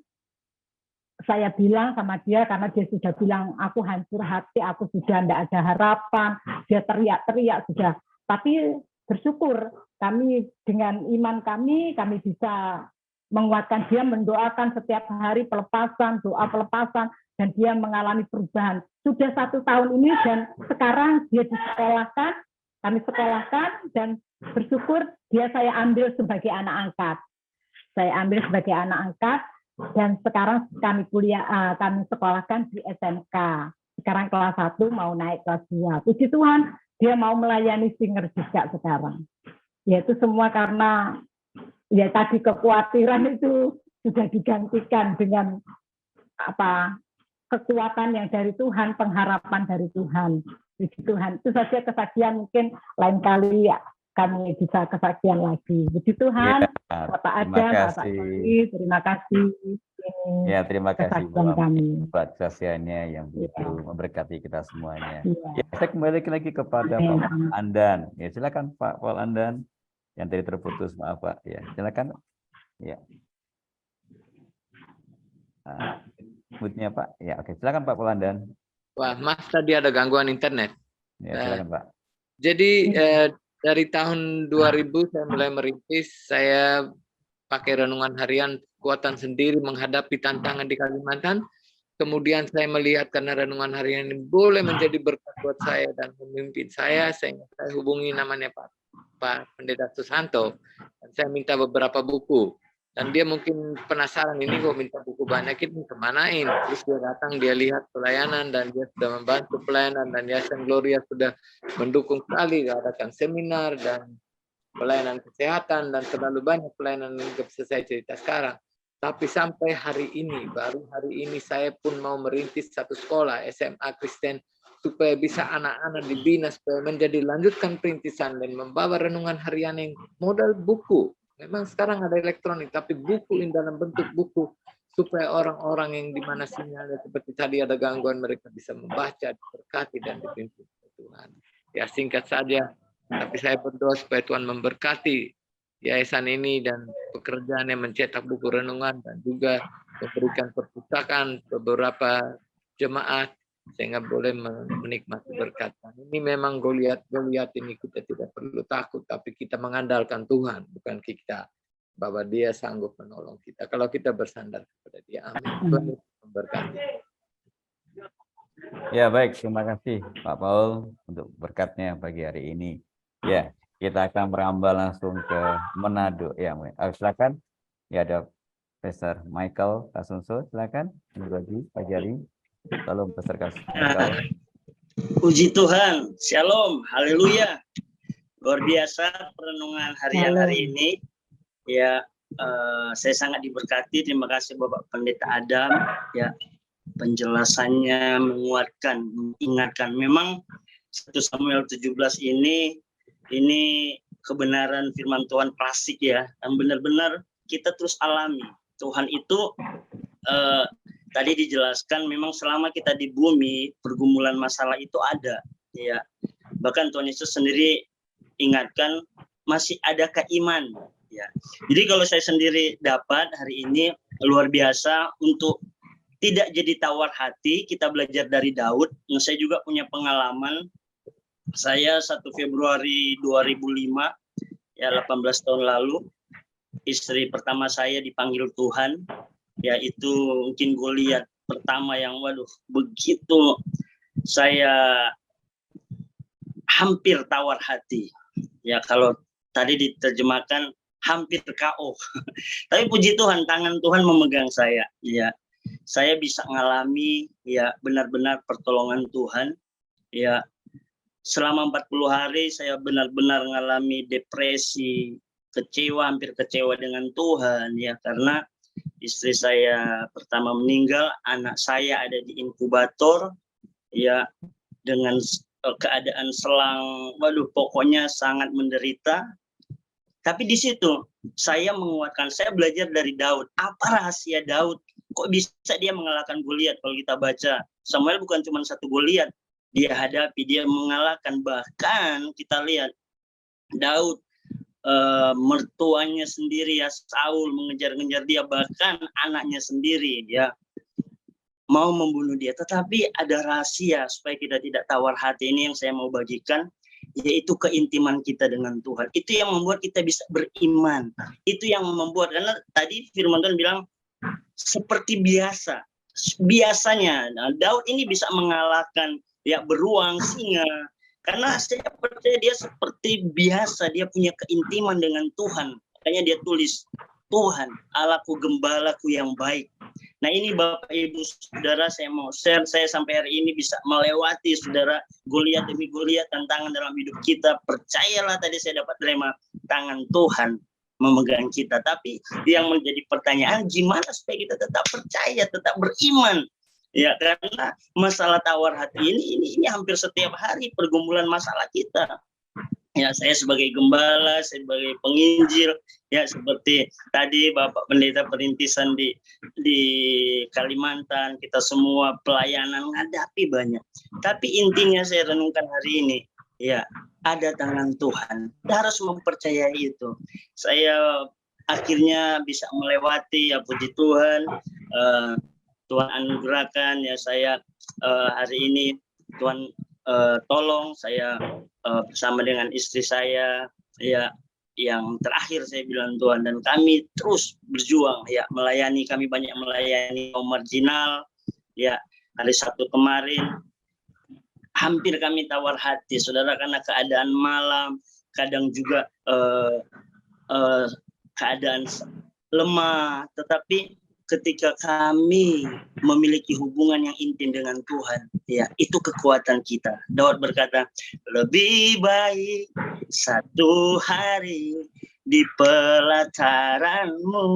Saya bilang sama dia, karena dia sudah bilang aku hancur hati, aku sudah tidak ada harapan, dia teriak-teriak sudah. Tapi bersyukur kami dengan iman kami bisa menguatkan dia, mendoakan setiap hari doa pelepasan, dan dia mengalami perubahan. Sudah 1 tahun ini dan sekarang dia disekolahkan, kami sekolahkan, dan bersyukur saya ambil sebagai anak angkat. Dan sekarang kami sekolahkan di SMK. Sekarang kelas 1 mau naik kelas 2. Puji Tuhan, dia mau melayani singer juga sekarang. Yaitu semua karena tadi kekhawatiran itu sudah digantikan dengan kekuatan yang dari Tuhan, pengharapan dari Tuhan. Puji Tuhan. Itu saja kesaksian, mungkin lain kali kami bisa kesaksian lagi. Puji Tuhan, Bapak Adam, Bapak Soli, terima kasih. Ya, terima kasih Bu kami. buat kesaksiannya yang begitu memberkati kita semuanya. Ya, saya kembali lagi kepada Pak Andan. Ya, silakan Pak Paul Andan. Yang tadi terputus, maaf Pak. Ya, silakan. Ya. Moodnya Pak. Ya, oke. Silakan Pak Paul Andan. Wah, Mas, tadi ada gangguan internet. Ya, silakan Pak. Jadi dari tahun 2000 saya mulai merintis, saya pakai renungan harian, kekuatan sendiri menghadapi tantangan di Kalimantan. Kemudian saya melihat karena renungan harian ini boleh menjadi berkat buat saya dan memimpin saya, sehingga saya hubungi namanya Pak Pendeta Susanto. Dan saya minta beberapa buku. Dan dia mungkin penasaran, ini kok minta buku buku banyak ini kemanain. Terus dia datang, dia lihat pelayanan dan dia sudah membantu pelayanan, dan Yayasan Gloria sudah mendukung sekali, adakan seminar dan pelayanan kesehatan dan terlalu banyak pelayanan yang bisa saya cerita sekarang. Tapi sampai hari ini, baru hari ini saya pun mau merintis satu sekolah SMA Kristen supaya bisa anak-anak dibina supaya menjadi lanjutkan perintisan dan membawa renungan harian yang modal buku. Memang sekarang ada elektronik, tapi buku dalam bentuk buku supaya orang-orang yang di mana sinyalnya seperti tadi ada gangguan mereka bisa membaca, diberkati dan dipimpin Tuhan. Ya singkat saja, tapi saya berdoa supaya Tuhan memberkati yayasan ini dan pekerjaan yang mencetak buku renungan dan juga memberikan perpustakaan beberapa jemaat sehingga boleh menikmati berkat. Ini memang Goliat ini kita tidak perlu takut, tapi kita mengandalkan Tuhan, bukan kita, bahwa Dia sanggup menolong kita kalau kita bersandar kepada Dia. Amin. Tuhan memberkati. Ya baik, terima kasih Pak Paul untuk berkatnya pagi hari ini. Ya, kita akan merambah langsung ke Manado. Ya, silakan. Ya, ada Pastor Michael Kasunso, silakan. Berbagi pagi hari. Salam Pastor Michael. Puji Tuhan, Shalom, Haleluya. Luar biasa perenungan harian hari ini. Ya, saya sangat diberkati. Terima kasih Bapak Pendeta Adam. Ya, penjelasannya menguatkan, mengingatkan. Memang 1 Samuel 17 ini kebenaran firman Tuhan klasik ya, dan benar-benar kita terus alami. Tuhan itu tadi dijelaskan memang selama kita di bumi pergumulan masalah itu ada ya. Bahkan Tuhan Yesus sendiri ingatkan masih adakah iman ya. Jadi kalau saya sendiri dapat hari ini luar biasa untuk tidak jadi tawar hati, kita belajar dari Daud. Nah, saya juga punya pengalaman. Saya 1 Februari 2005 ya 18 tahun lalu istri pertama saya dipanggil Tuhan. Yaitu mungkin Goliat pertama yang waduh begitu saya hampir tawar hati ya, kalau tadi diterjemahkan hampir KO. Tapi puji Tuhan, tangan Tuhan memegang saya ya, saya bisa mengalami ya benar-benar pertolongan Tuhan ya. Selama 40 hari saya benar-benar mengalami depresi, kecewa, hampir kecewa dengan Tuhan ya, karena istri saya pertama meninggal, anak saya ada di inkubator, ya dengan keadaan selang, waduh pokoknya sangat menderita. Tapi di situ saya menguatkan, saya belajar dari Daud. Apa rahasia Daud? Kok bisa dia mengalahkan Goliat? Kalau kita baca, Samuel bukan cuma satu Goliat dia hadapi, dia mengalahkan. Bahkan kita lihat Daud mertuanya sendiri ya Saul mengejar-ngejar dia, bahkan anaknya sendiri ya mau membunuh dia. Tetapi ada rahasia supaya kita tidak tawar hati, ini yang saya mau bagikan, yaitu keintiman kita dengan Tuhan. Itu yang membuat kita bisa beriman. Itu yang membuat, karena tadi firman Tuhan bilang seperti biasanya Daud ini bisa mengalahkan ya beruang, singa. Karena saya percaya dia seperti biasa, dia punya keintiman dengan Tuhan. Makanya dia tulis, Tuhan, Allahku, gembalaku yang baik. Nah ini Bapak Ibu Saudara, saya mau share, saya sampai hari ini bisa melewati Saudara Goliat demi Goliat, tantangan dalam hidup kita. Percayalah tadi saya dapat terima tangan Tuhan memegang kita. Tapi yang menjadi pertanyaan, gimana supaya kita tetap percaya, tetap beriman? Ya karena masalah tawar hati ini hampir setiap hari pergumulan masalah kita. Ya saya sebagai gembala, saya sebagai penginjil, ya seperti tadi Bapak Pendeta perintisan di Kalimantan, kita semua pelayanan menghadapi banyak. Tapi intinya saya renungkan hari ini, ya ada tangan Tuhan. Kita harus mempercayai itu. Saya akhirnya bisa melewati, ya puji Tuhan. Tuhan anugerahkan ya saya hari ini Tuhan tolong saya bersama dengan istri saya ya, yang terakhir saya bilang Tuhan, dan kami terus berjuang ya melayani, kami banyak melayani kaum marginal ya. Hari Sabtu kemarin hampir kami tawar hati Saudara, karena keadaan malam, kadang juga keadaan lemah, tetapi ketika kami memiliki hubungan yang intim dengan Tuhan, ya itu kekuatan kita. Daud berkata, lebih baik satu hari di pelataran-Mu.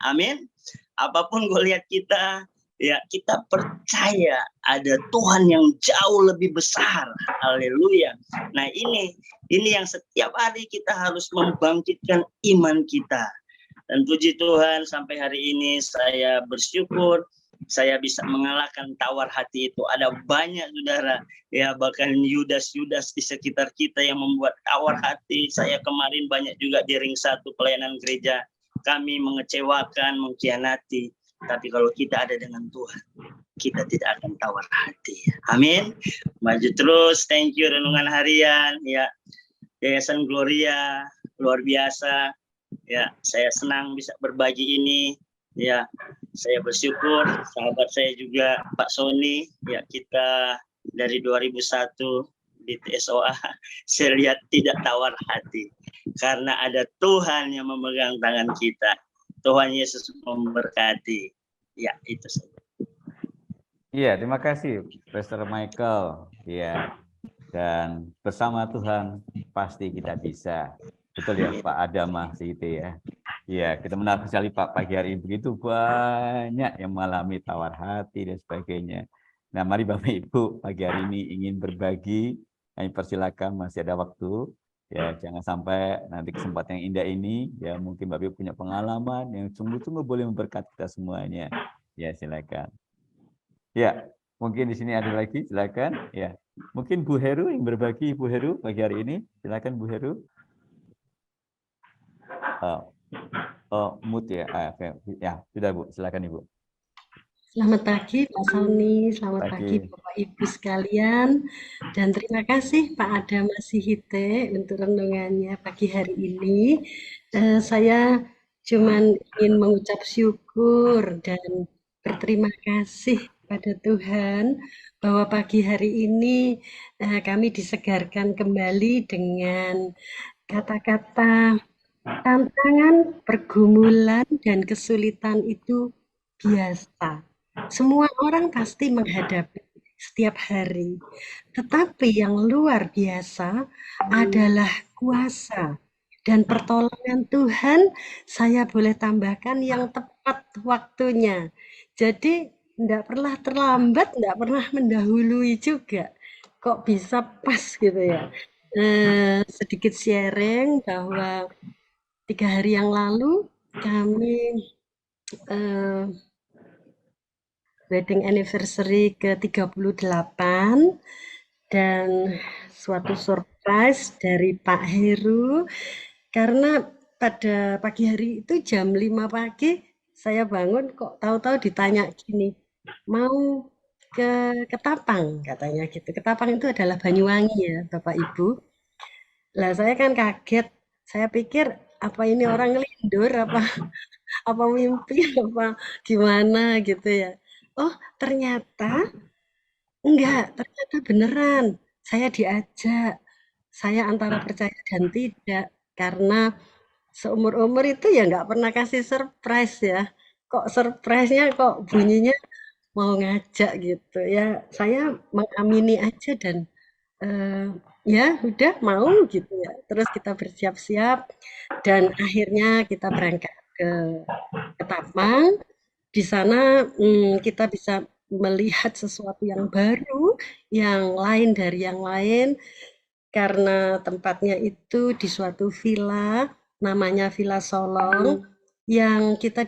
Amin. Apapun Goliat kita, ya kita percaya ada Tuhan yang jauh lebih besar. Haleluya. Nah ini yang setiap hari kita harus membangkitkan iman kita. Dan puji Tuhan sampai hari ini saya bersyukur saya bisa mengalahkan tawar hati itu. Ada banyak saudara, ya bahkan Yudas di sekitar kita yang membuat tawar hati. Saya kemarin banyak juga di ring 1 pelayanan gereja. Kami mengecewakan, mengkhianati. Tapi kalau kita ada dengan Tuhan, kita tidak akan tawar hati. Amin. Maju terus. Thank you renungan harian. Ya, Yayasan Gloria luar biasa. Ya, saya senang bisa berbagi ini. Ya, saya bersyukur sahabat saya juga Pak Sony. Ya, kita dari 2001 di TSOA saya lihat tidak tawar hati karena ada Tuhan yang memegang tangan kita. Tuhan Yesus memberkati. Ya, itu saja. Iya, terima kasih Pastor Michael. Ya, dan bersama Tuhan pasti kita bisa. Betul ya Pak Adama itu ya. Ya, kita mendapat sekali Pak pagi hari ini begitu banyak yang mengalami tawar hati dan sebagainya. Nah, mari Bapak Ibu pagi hari ini ingin berbagi, kami persilakan masih ada waktu. Ya, jangan sampai nanti kesempatan yang indah ini, ya mungkin Bapak Ibu punya pengalaman yang sungguh-sungguh boleh memberkati kita semuanya. Ya, silakan. Ya, mungkin di sini ada lagi, silakan. Ya, mungkin Bu Heru yang berbagi, Bu Heru pagi hari ini, silakan Bu Heru. Mood ya, ya sudah Bu, silakan Ibu. Selamat pagi Pak Sony, selamat pagi Bapak Ibu sekalian, dan terima kasih Pak Adama Sihite untuk renungannya pagi hari ini. Saya cuman ingin mengucap syukur dan berterima kasih pada Tuhan bahwa pagi hari ini kami disegarkan kembali dengan kata-kata tantangan, pergumulan, dan kesulitan itu biasa. Semua orang pasti menghadapi setiap hari. Tetapi yang luar biasa adalah kuasa dan pertolongan Tuhan. Saya boleh tambahkan yang tepat waktunya. Jadi tidak pernah terlambat, tidak pernah mendahului juga. Kok bisa pas gitu ya. Sedikit sharing bahwa 3 hari yang lalu kami wedding anniversary ke-38 dan suatu surprise dari Pak Heru karena pada pagi hari itu jam 5 pagi saya bangun kok tahu-tahu ditanya gini, mau ke Ketapang katanya gitu. Ketapang itu adalah Banyuwangi ya Bapak Ibu. Lah saya kan kaget, saya pikir apa ini orang ngelindur apa mimpi apa gimana gitu ya. Oh ternyata enggak, ternyata beneran saya diajak. Saya antara percaya dan tidak karena seumur-umur itu ya nggak pernah kasih surprise ya. Kok surprise-nya kok bunyinya mau ngajak gitu ya. Saya mengamini aja dan ya udah mau gitu ya. Terus kita bersiap-siap dan akhirnya kita berangkat ke Ketapang. Di sana kita bisa melihat sesuatu yang baru, yang lain dari yang lain, karena tempatnya itu di suatu villa, namanya Villa Solong, yang kita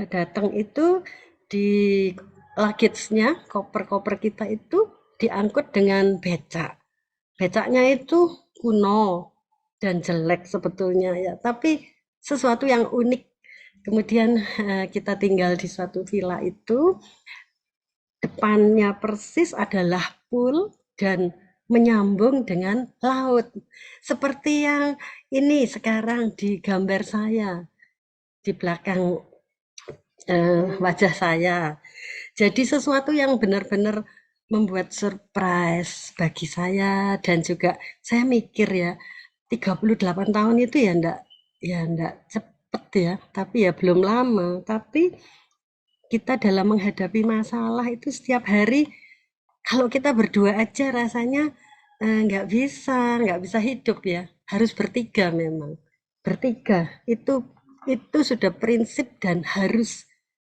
datang itu di luggage-nya, koper-koper kita itu diangkut dengan becak. Becaknya itu kuno dan jelek sebetulnya ya, tapi sesuatu yang unik. Kemudian kita tinggal di suatu villa itu, depannya persis adalah pool dan menyambung dengan laut. Seperti yang ini sekarang di gambar saya, di belakang wajah saya. Jadi sesuatu yang benar-benar membuat surprise bagi saya dan juga saya mikir ya 38 tahun itu ya enggak cepet cepat ya, tapi ya belum lama. Tapi kita dalam menghadapi masalah itu setiap hari, kalau kita berdua aja rasanya nggak bisa hidup ya. Harus bertiga memang. Bertiga itu sudah prinsip dan harus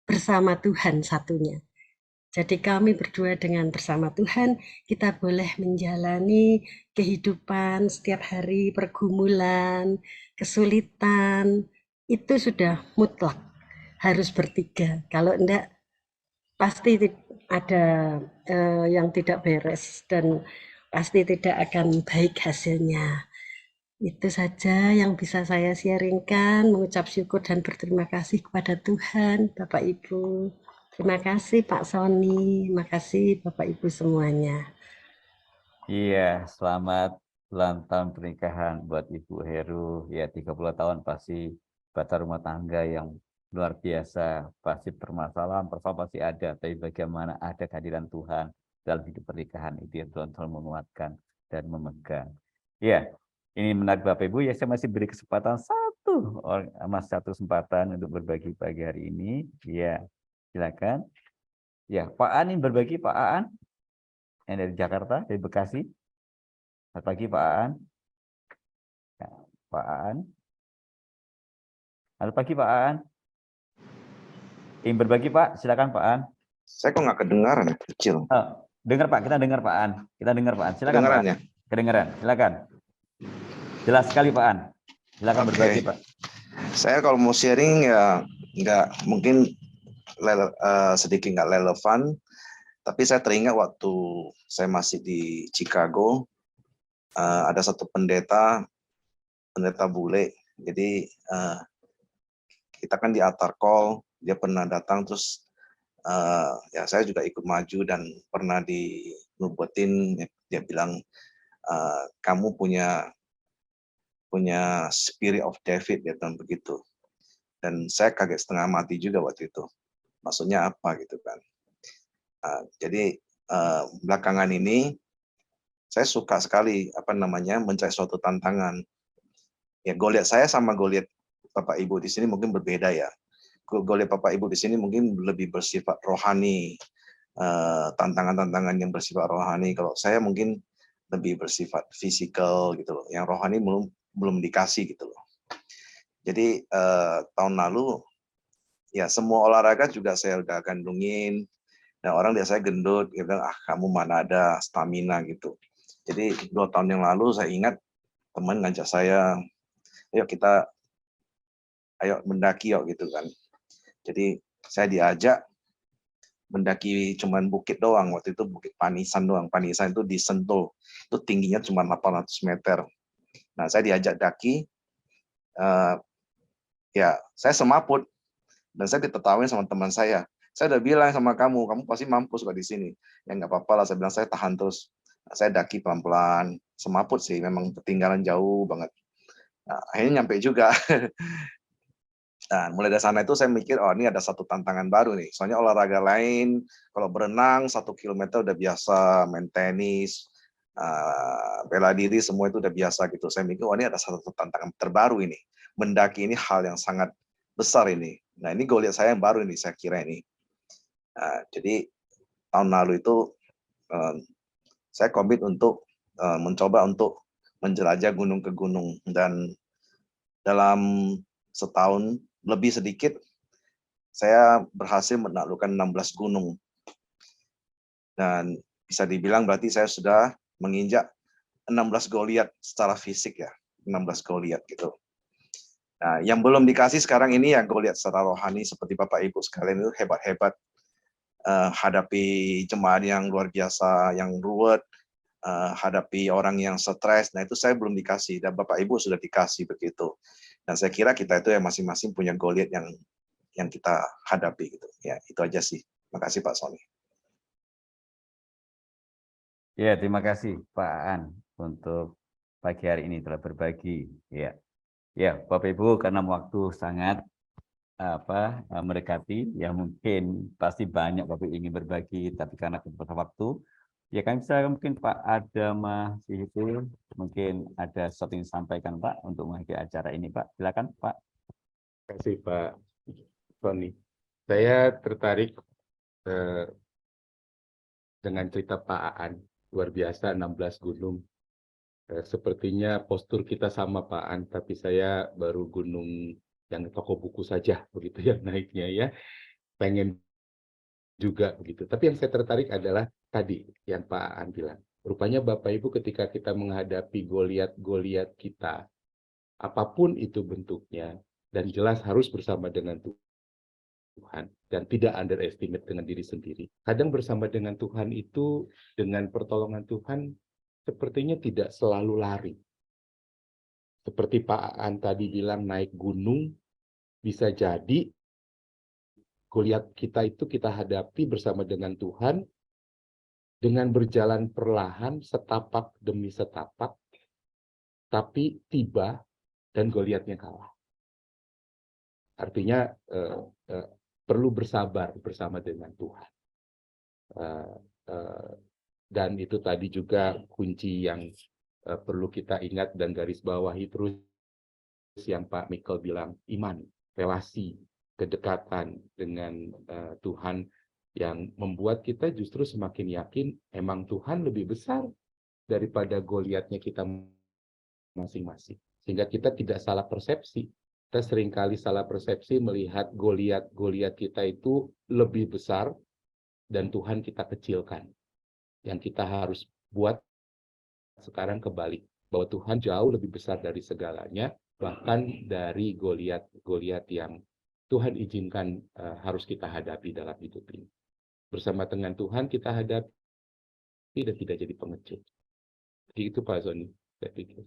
bersama Tuhan satunya. Jadi kami berdua dengan bersama Tuhan, kita boleh menjalani kehidupan setiap hari, pergumulan, kesulitan, itu sudah mutlak, harus bertiga. Kalau enggak, pasti ada yang tidak beres dan pasti tidak akan baik hasilnya. Itu saja yang bisa saya sharingkan, mengucap syukur dan berterima kasih kepada Tuhan, Bapak Ibu. Terima kasih Pak Sony, terima kasih Bapak Ibu semuanya. Iya, selamat ulang tahun pernikahan buat Ibu Heru. Ya, 30 tahun pasti bata rumah tangga yang luar biasa. Pasti permasalahan pasti ada, tapi bagaimana ada kehadiran Tuhan dalam hidup pernikahan itu yang Tuhan selalu menguatkan dan memegang. Ya, ini menarik Bapak Ibu. Ya, saya masih beri kesempatan satu kesempatan untuk berbagi pagi hari ini. Ya, silakan. Ya, Pak An ini berbagi, Pak Aan yang dari Jakarta, dari Bekasi. Selamat pagi Pak Aan. Ya, Pak Aan. Selamat pagi Pak Aan. Ingin berbagi Pak, silakan Pak Aan. Saya kok nggak kedengaran ya, kecil. Dengar Pak, kita dengar Pak Aan. Kita dengar Pak Aan. Silakan Pak Aan. Ya? Kedengaran, silakan. Jelas sekali Pak Aan. Silakan berbagi Pak. Saya kalau mau sharing ya nggak mungkin sedikit nggak relevan, tapi saya teringat waktu saya masih di Chicago, ada satu pendeta bule. Jadi kita kan di altar call, dia pernah datang terus ya saya juga ikut maju dan pernah dinubuatin, dia bilang kamu punya spirit of David, dia bilang begitu. Dan saya kaget setengah mati juga waktu itu. Maksudnya apa gitu kan. Jadi belakangan ini saya suka sekali mencari suatu tantangan. Ya Goliat saya sama Goliat Bapak Ibu di sini mungkin berbeda ya. Goliat Bapak Ibu di sini mungkin lebih bersifat rohani, tantangan-tantangan yang bersifat rohani. Kalau saya mungkin lebih bersifat fisikal gitu loh. Yang rohani belum dikasih gitu loh. Jadi tahun lalu ya semua olahraga juga saya udah gandungin. Nah orang biasanya gendut, dia bilang kamu mana ada stamina gitu. Jadi 2 tahun yang lalu saya ingat teman ngajak saya, ayo mendaki yuk gitu kan. Jadi saya diajak mendaki cuman bukit doang, waktu itu Bukit Panisan doang. Panisan itu di Sentul, itu tingginya cuma 800 meter. Nah saya diajak daki, ya saya semaput dan saya ditertawain sama teman saya. Saya udah bilang sama kamu pasti mampus kok di sini. Ya nggak apa-apa lah, saya bilang saya tahan terus. Nah, saya daki pelan-pelan, semaput sih, memang ketinggalan jauh banget. Nah, akhirnya nyampe juga. Nah, mulai dari sana itu saya mikir, ini ada satu tantangan baru nih. Soalnya olahraga lain, kalau berenang 1 kilometer udah biasa, main tenis, bela diri semua itu udah biasa gitu. Saya mikir, ini ada satu tantangan terbaru ini. Mendaki ini hal yang sangat besar ini. Nah, ini Goliat saya yang baru ini, saya kira ini. Jadi tahun lalu itu saya komit untuk mencoba untuk menjelajah gunung ke gunung, dan dalam setahun lebih sedikit saya berhasil menaklukkan 16 gunung, dan bisa dibilang berarti saya sudah menginjak 16 Goliat secara fisik ya, 16 Goliat gitu. Nah, yang belum dikasih sekarang ini ya Goliat secara rohani, seperti Bapak Ibu sekalian itu hebat-hebat, hadapi jemaat yang luar biasa, yang ruwet, hadapi orang yang stres. Nah itu saya belum dikasih, dan Bapak Ibu sudah dikasih begitu. Dan saya kira kita itu yang masing-masing punya Goliat yang kita hadapi gitu. Ya itu aja sih. Terima kasih Pak Sony. Ya terima kasih Pak Aan untuk pagi hari ini telah berbagi. Ya Bapak Ibu, karena waktu sangat mendekati, ya mungkin pasti banyak Bapak ingin berbagi, tapi karena keterbatasan waktu, ya kami bisa mungkin Pak Adama itu mungkin ada sesuatu yang disampaikan Pak untuk mengakhiri acara ini Pak. Silakan Pak. kasih Pak Tony. Saya tertarik dengan cerita Pak Aan, luar biasa 16 gunung. Sepertinya postur kita sama Pak Aan, tapi saya baru gunung yang toko buku saja begitu yang naiknya ya. Pengen juga begitu. Tapi yang saya tertarik adalah tadi yang Pak Aan bilang. Rupanya Bapak Ibu ketika kita menghadapi Goliat kita, apapun itu bentuknya, dan jelas harus bersama dengan Tuhan dan tidak underestimate dengan diri sendiri. Kadang bersama dengan Tuhan itu, dengan pertolongan Tuhan, sepertinya tidak selalu lari. Seperti Pak Aan tadi bilang naik gunung, bisa jadi Goliat kita itu kita hadapi bersama dengan Tuhan, dengan berjalan perlahan, setapak demi setapak, tapi tiba dan Goliatnya kalah. Artinya perlu bersabar bersama dengan Tuhan. Dan itu tadi juga kunci yang perlu kita ingat dan garis bawahi terus yang Pak Michael bilang, iman, relasi, kedekatan dengan Tuhan yang membuat kita justru semakin yakin emang Tuhan lebih besar daripada Goliatnya kita masing-masing. Sehingga kita tidak salah persepsi. Kita seringkali salah persepsi melihat Goliat kita itu lebih besar dan Tuhan kita kecilkan. Yang kita harus buat sekarang kebalik. Bahwa Tuhan jauh lebih besar dari segalanya, bahkan dari Goliat yang Tuhan izinkan harus kita hadapi dalam hidup ini. Bersama dengan Tuhan kita hadapi dan tidak jadi pengecut. Jadi itu Pak Sony, saya pikir.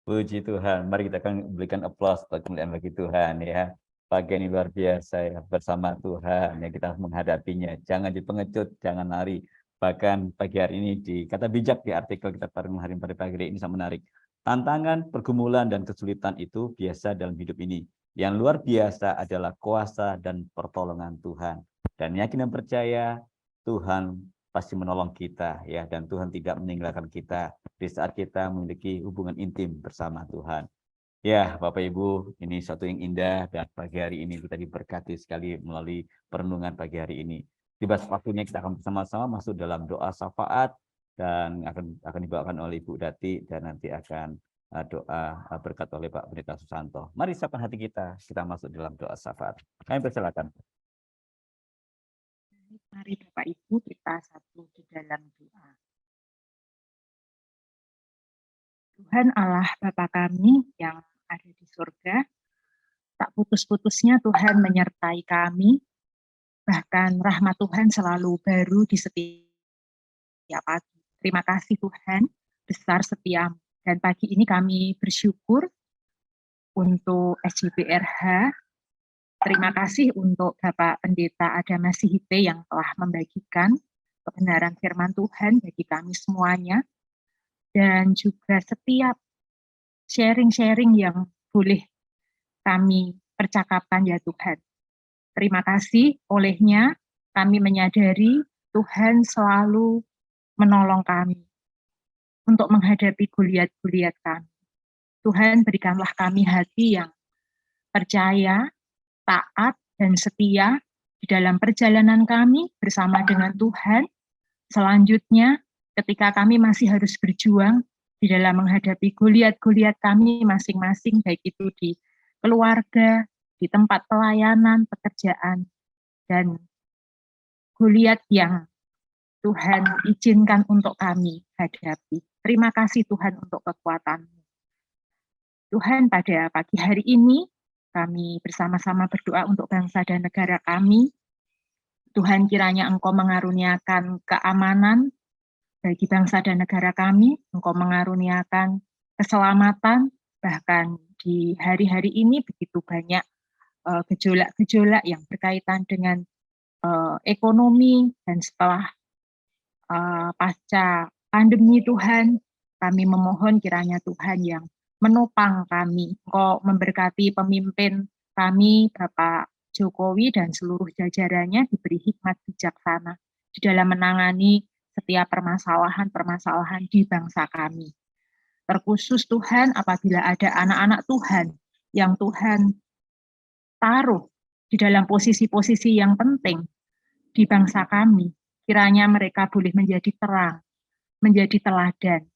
Puji Tuhan, mari kita akan berikan aplaus kemuliaan bagi Tuhan ya. Pagi ini luar biasa ya, bersama Tuhan ya kita menghadapinya. Jangan dipengecut, jangan lari. Bahkan pagi hari ini di kata bijak di artikel kita pada hari pagi ini sangat menarik. Tantangan, pergumulan dan kesulitan itu biasa dalam hidup ini. Yang luar biasa adalah kuasa dan pertolongan Tuhan. Dan yakin dan percaya Tuhan pasti menolong kita ya, dan Tuhan tidak meninggalkan kita di saat kita memiliki hubungan intim bersama Tuhan. Ya, Bapak Ibu, ini suatu yang indah dan pagi hari ini kita diberkati sekali melalui perenungan pagi hari ini. Tiba waktunya kita akan bersama-sama masuk dalam doa syafaat dan akan dibawakan oleh Ibu Dati dan nanti akan doa berkat oleh Pak Pendeta Susanto. Mari siapkan hati kita masuk dalam doa syafaat. Kami persilakan. Mari Bapak Ibu kita satu di dalam doa. Tuhan Allah Bapa kami yang ada di surga, tak putus-putusnya Tuhan menyertai kami, bahkan rahmat Tuhan selalu baru di setiap pagi. Terima kasih Tuhan, besar setiamu. Dan pagi ini kami bersyukur untuk SJPRH. Terima kasih untuk Bapak Pendeta Adam Masihite yang telah membagikan kebenaran firman Tuhan bagi kami semuanya. Dan juga setiap sharing-sharing yang boleh kami percakapkan ya Tuhan. Terima kasih olehnya kami menyadari Tuhan selalu menolong kami untuk menghadapi Goliat-Goliat kami. Tuhan berikanlah kami hati yang percaya, taat, dan setia di dalam perjalanan kami bersama dengan Tuhan. Selanjutnya, ketika kami masih harus berjuang di dalam menghadapi Goliat-Goliat kami masing-masing, baik itu di keluarga, di tempat pelayanan, pekerjaan, dan Goliat yang Tuhan izinkan untuk kami hadapi. Terima kasih Tuhan untuk kekuatan-Mu. Tuhan, pada pagi hari ini, kami bersama-sama berdoa untuk bangsa dan negara kami. Tuhan, kiranya Engkau mengaruniakan keamanan bagi bangsa dan negara kami, Engkau mengaruniakan keselamatan, bahkan di hari-hari ini begitu banyak gejolak-gejolak yang berkaitan dengan ekonomi, dan setelah pasca pandemi Tuhan, kami memohon kiranya Tuhan yang menopang kami, Engkau memberkati pemimpin kami, Bapak Jokowi dan seluruh jajarannya diberi hikmat bijaksana di dalam menangani setiap permasalahan-permasalahan di bangsa kami. Terkhusus Tuhan, apabila ada anak-anak Tuhan yang Tuhan taruh di dalam posisi-posisi yang penting di bangsa kami, kiranya mereka boleh menjadi terang, menjadi teladan,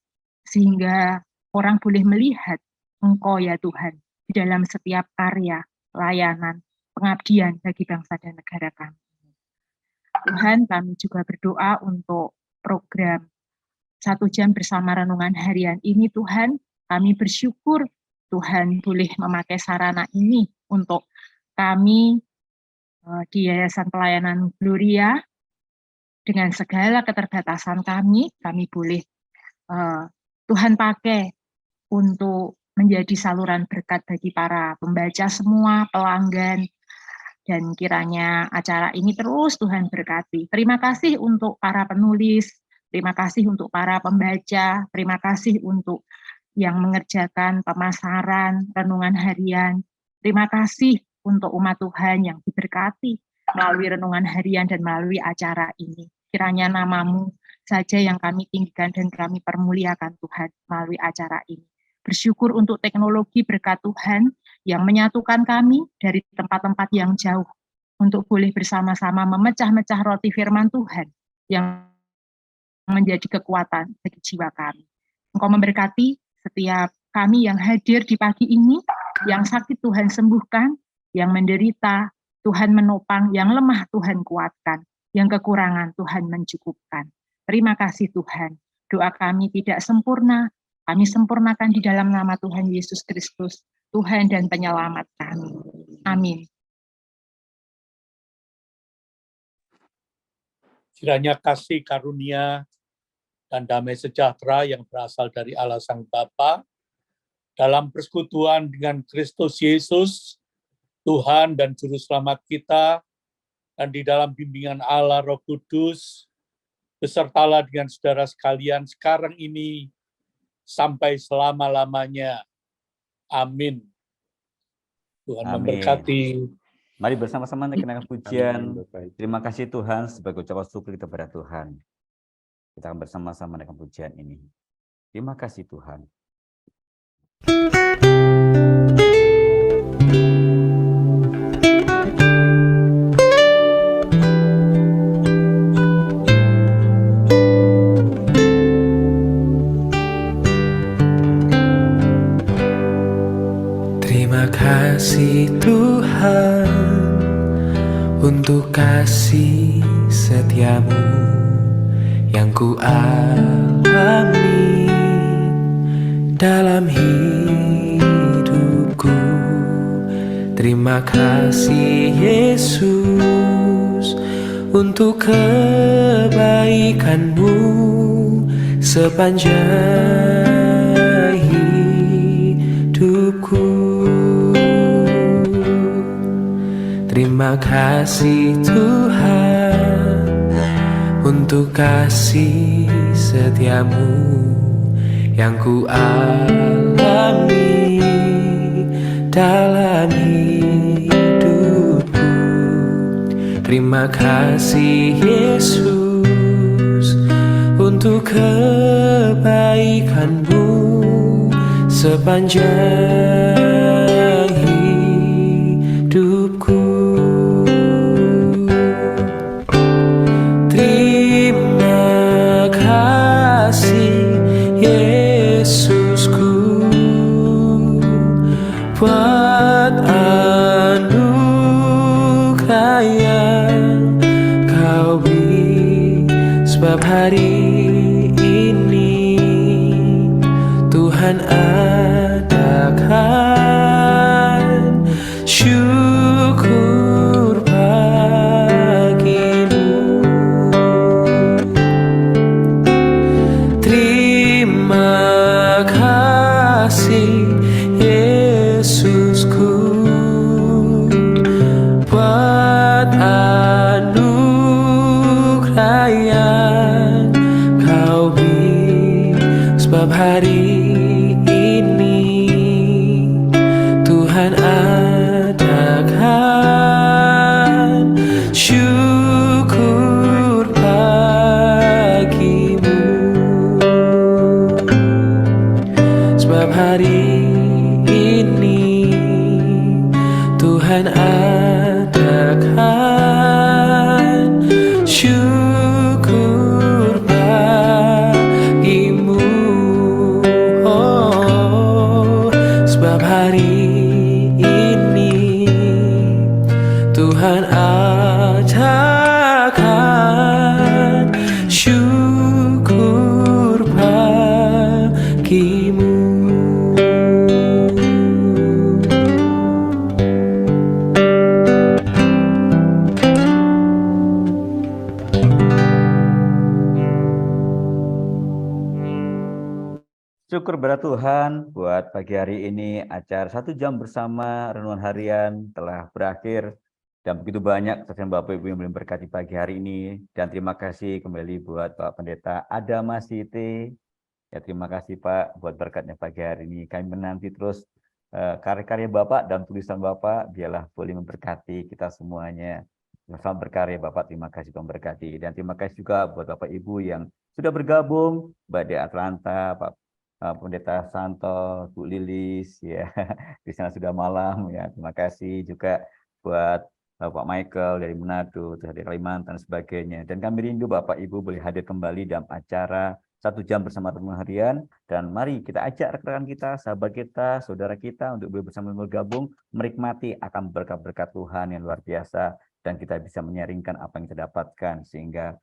sehingga orang boleh melihat Engkau ya Tuhan di dalam setiap karya, layanan, pengabdian bagi bangsa dan negara kami. Tuhan, kami juga berdoa untuk program 1 jam bersama renungan harian ini, Tuhan. Kami bersyukur Tuhan boleh memakai sarana ini untuk kami di Yayasan Pelayanan Gloria. Dengan segala keterbatasan kami boleh Tuhan pakai untuk menjadi saluran berkat bagi para pembaca semua, pelanggan, dan kiranya acara ini terus Tuhan berkati. Terima kasih untuk para penulis, terima kasih untuk para pembaca, terima kasih untuk yang mengerjakan pemasaran, renungan harian. Terima kasih untuk umat Tuhan yang diberkati melalui renungan harian dan melalui acara ini. Kiranya nama-Mu saja yang kami tinggikan dan kami permuliakan Tuhan melalui acara ini. Bersyukur untuk teknologi berkat Tuhan yang menyatukan kami dari tempat-tempat yang jauh untuk boleh bersama-sama memecah-mecah roti firman Tuhan yang menjadi kekuatan bagi jiwa kami. Engkau memberkati setiap kami yang hadir di pagi ini, yang sakit Tuhan sembuhkan, yang menderita Tuhan menopang, yang lemah Tuhan kuatkan, yang kekurangan Tuhan mencukupkan. Terima kasih Tuhan. Doa kami tidak sempurna, kami sempurnakan di dalam nama Tuhan Yesus Kristus, Tuhan dan penyelamat kami. Amin. Kiranya kasih karunia dan damai sejahtera yang berasal dari Allah Sang Bapa dalam persekutuan dengan Kristus Yesus, Tuhan dan Juru Selamat kita, dan di dalam bimbingan Allah Roh Kudus, besertalah dengan saudara sekalian sekarang ini sampai selama-lamanya. Amin. Tuhan memberkati. Mari bersama-sama naikkan pujian. Terima kasih Tuhan sebagai ucapan syukur kita kepada Tuhan. Kita akan bersama-sama naikkan pujian ini. Terima kasih Tuhan. Terima kasih Tuhan untuk kasih setiamu yang ku alami dalam hidupku. Terima kasih Yesus untuk kebaikan-Mu sepanjang hidupku. Terima kasih Tuhan untuk kasih setiamu yang ku alami dalam hidupku. Terima kasih Yesus untuk kebaikan-Mu sepanjang hidupku. Terima kasih Yesusku buat anugerah yang Kau beri, sebab hari ini Tuhan adakan syukur bagimu. Terima kasih Yesusku buat anugerah yang Kau beri, sebab hari ini Syukur kepada Tuhan buat pagi hari ini acara 1 jam bersama renungan harian telah berakhir. Dan begitu banyak saudara Bapak Ibu yang belum berkati pagi hari ini. Dan terima kasih kembali buat Pak Pendeta Adam Masite. Ya, terima kasih Pak buat berkatnya pagi hari ini. Kami menanti terus karya-karya Bapak dan tulisan Bapak, biarlah boleh memberkati kita semuanya. Selamat berkarya Bapak, terima kasih Tuhan berkati. Dan terima kasih juga buat Bapak Ibu yang sudah bergabung, Mbak di Atlanta, Pak Pendeta Santo, Bu Lilis, ya di sana sudah malam, ya terima kasih juga buat Pak Michael dari Manado, dari Kalimantan dan sebagainya. Dan kami rindu Bapak Ibu boleh hadir kembali dalam acara 1 jam bersama renungan harian. Dan mari kita ajak rekan-rekan kita, sahabat kita, saudara kita untuk boleh bersama bergabung, menikmati akan berkat-berkat Tuhan yang luar biasa. Dan kita bisa menyaringkan apa yang kita dapatkan sehingga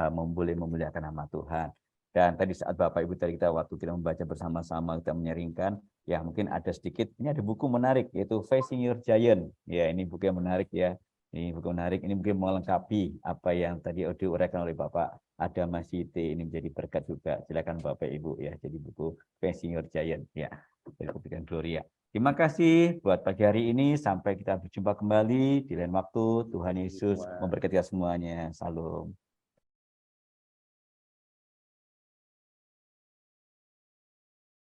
boleh memuliakan nama Tuhan. Dan tadi saat Bapak Ibu tadi kita waktu kita membaca bersama-sama, kita menyaringkan, ya mungkin ada sedikit, ini ada buku menarik yaitu Facing Your Giant. Ya, ini buku yang menarik ya. Ini buku menarik, ini mungkin melengkapi apa yang tadi diuraikan oleh Bapak Adam Masite. Ini menjadi berkat juga. Silakan Bapak Ibu ya. Jadi buku Facing Your Giant ya. Dari Kebaikan Gloria. Terima kasih buat pagi hari ini. Sampai kita berjumpa kembali di lain waktu. Tuhan Yesus memberkati kita semuanya. Salam.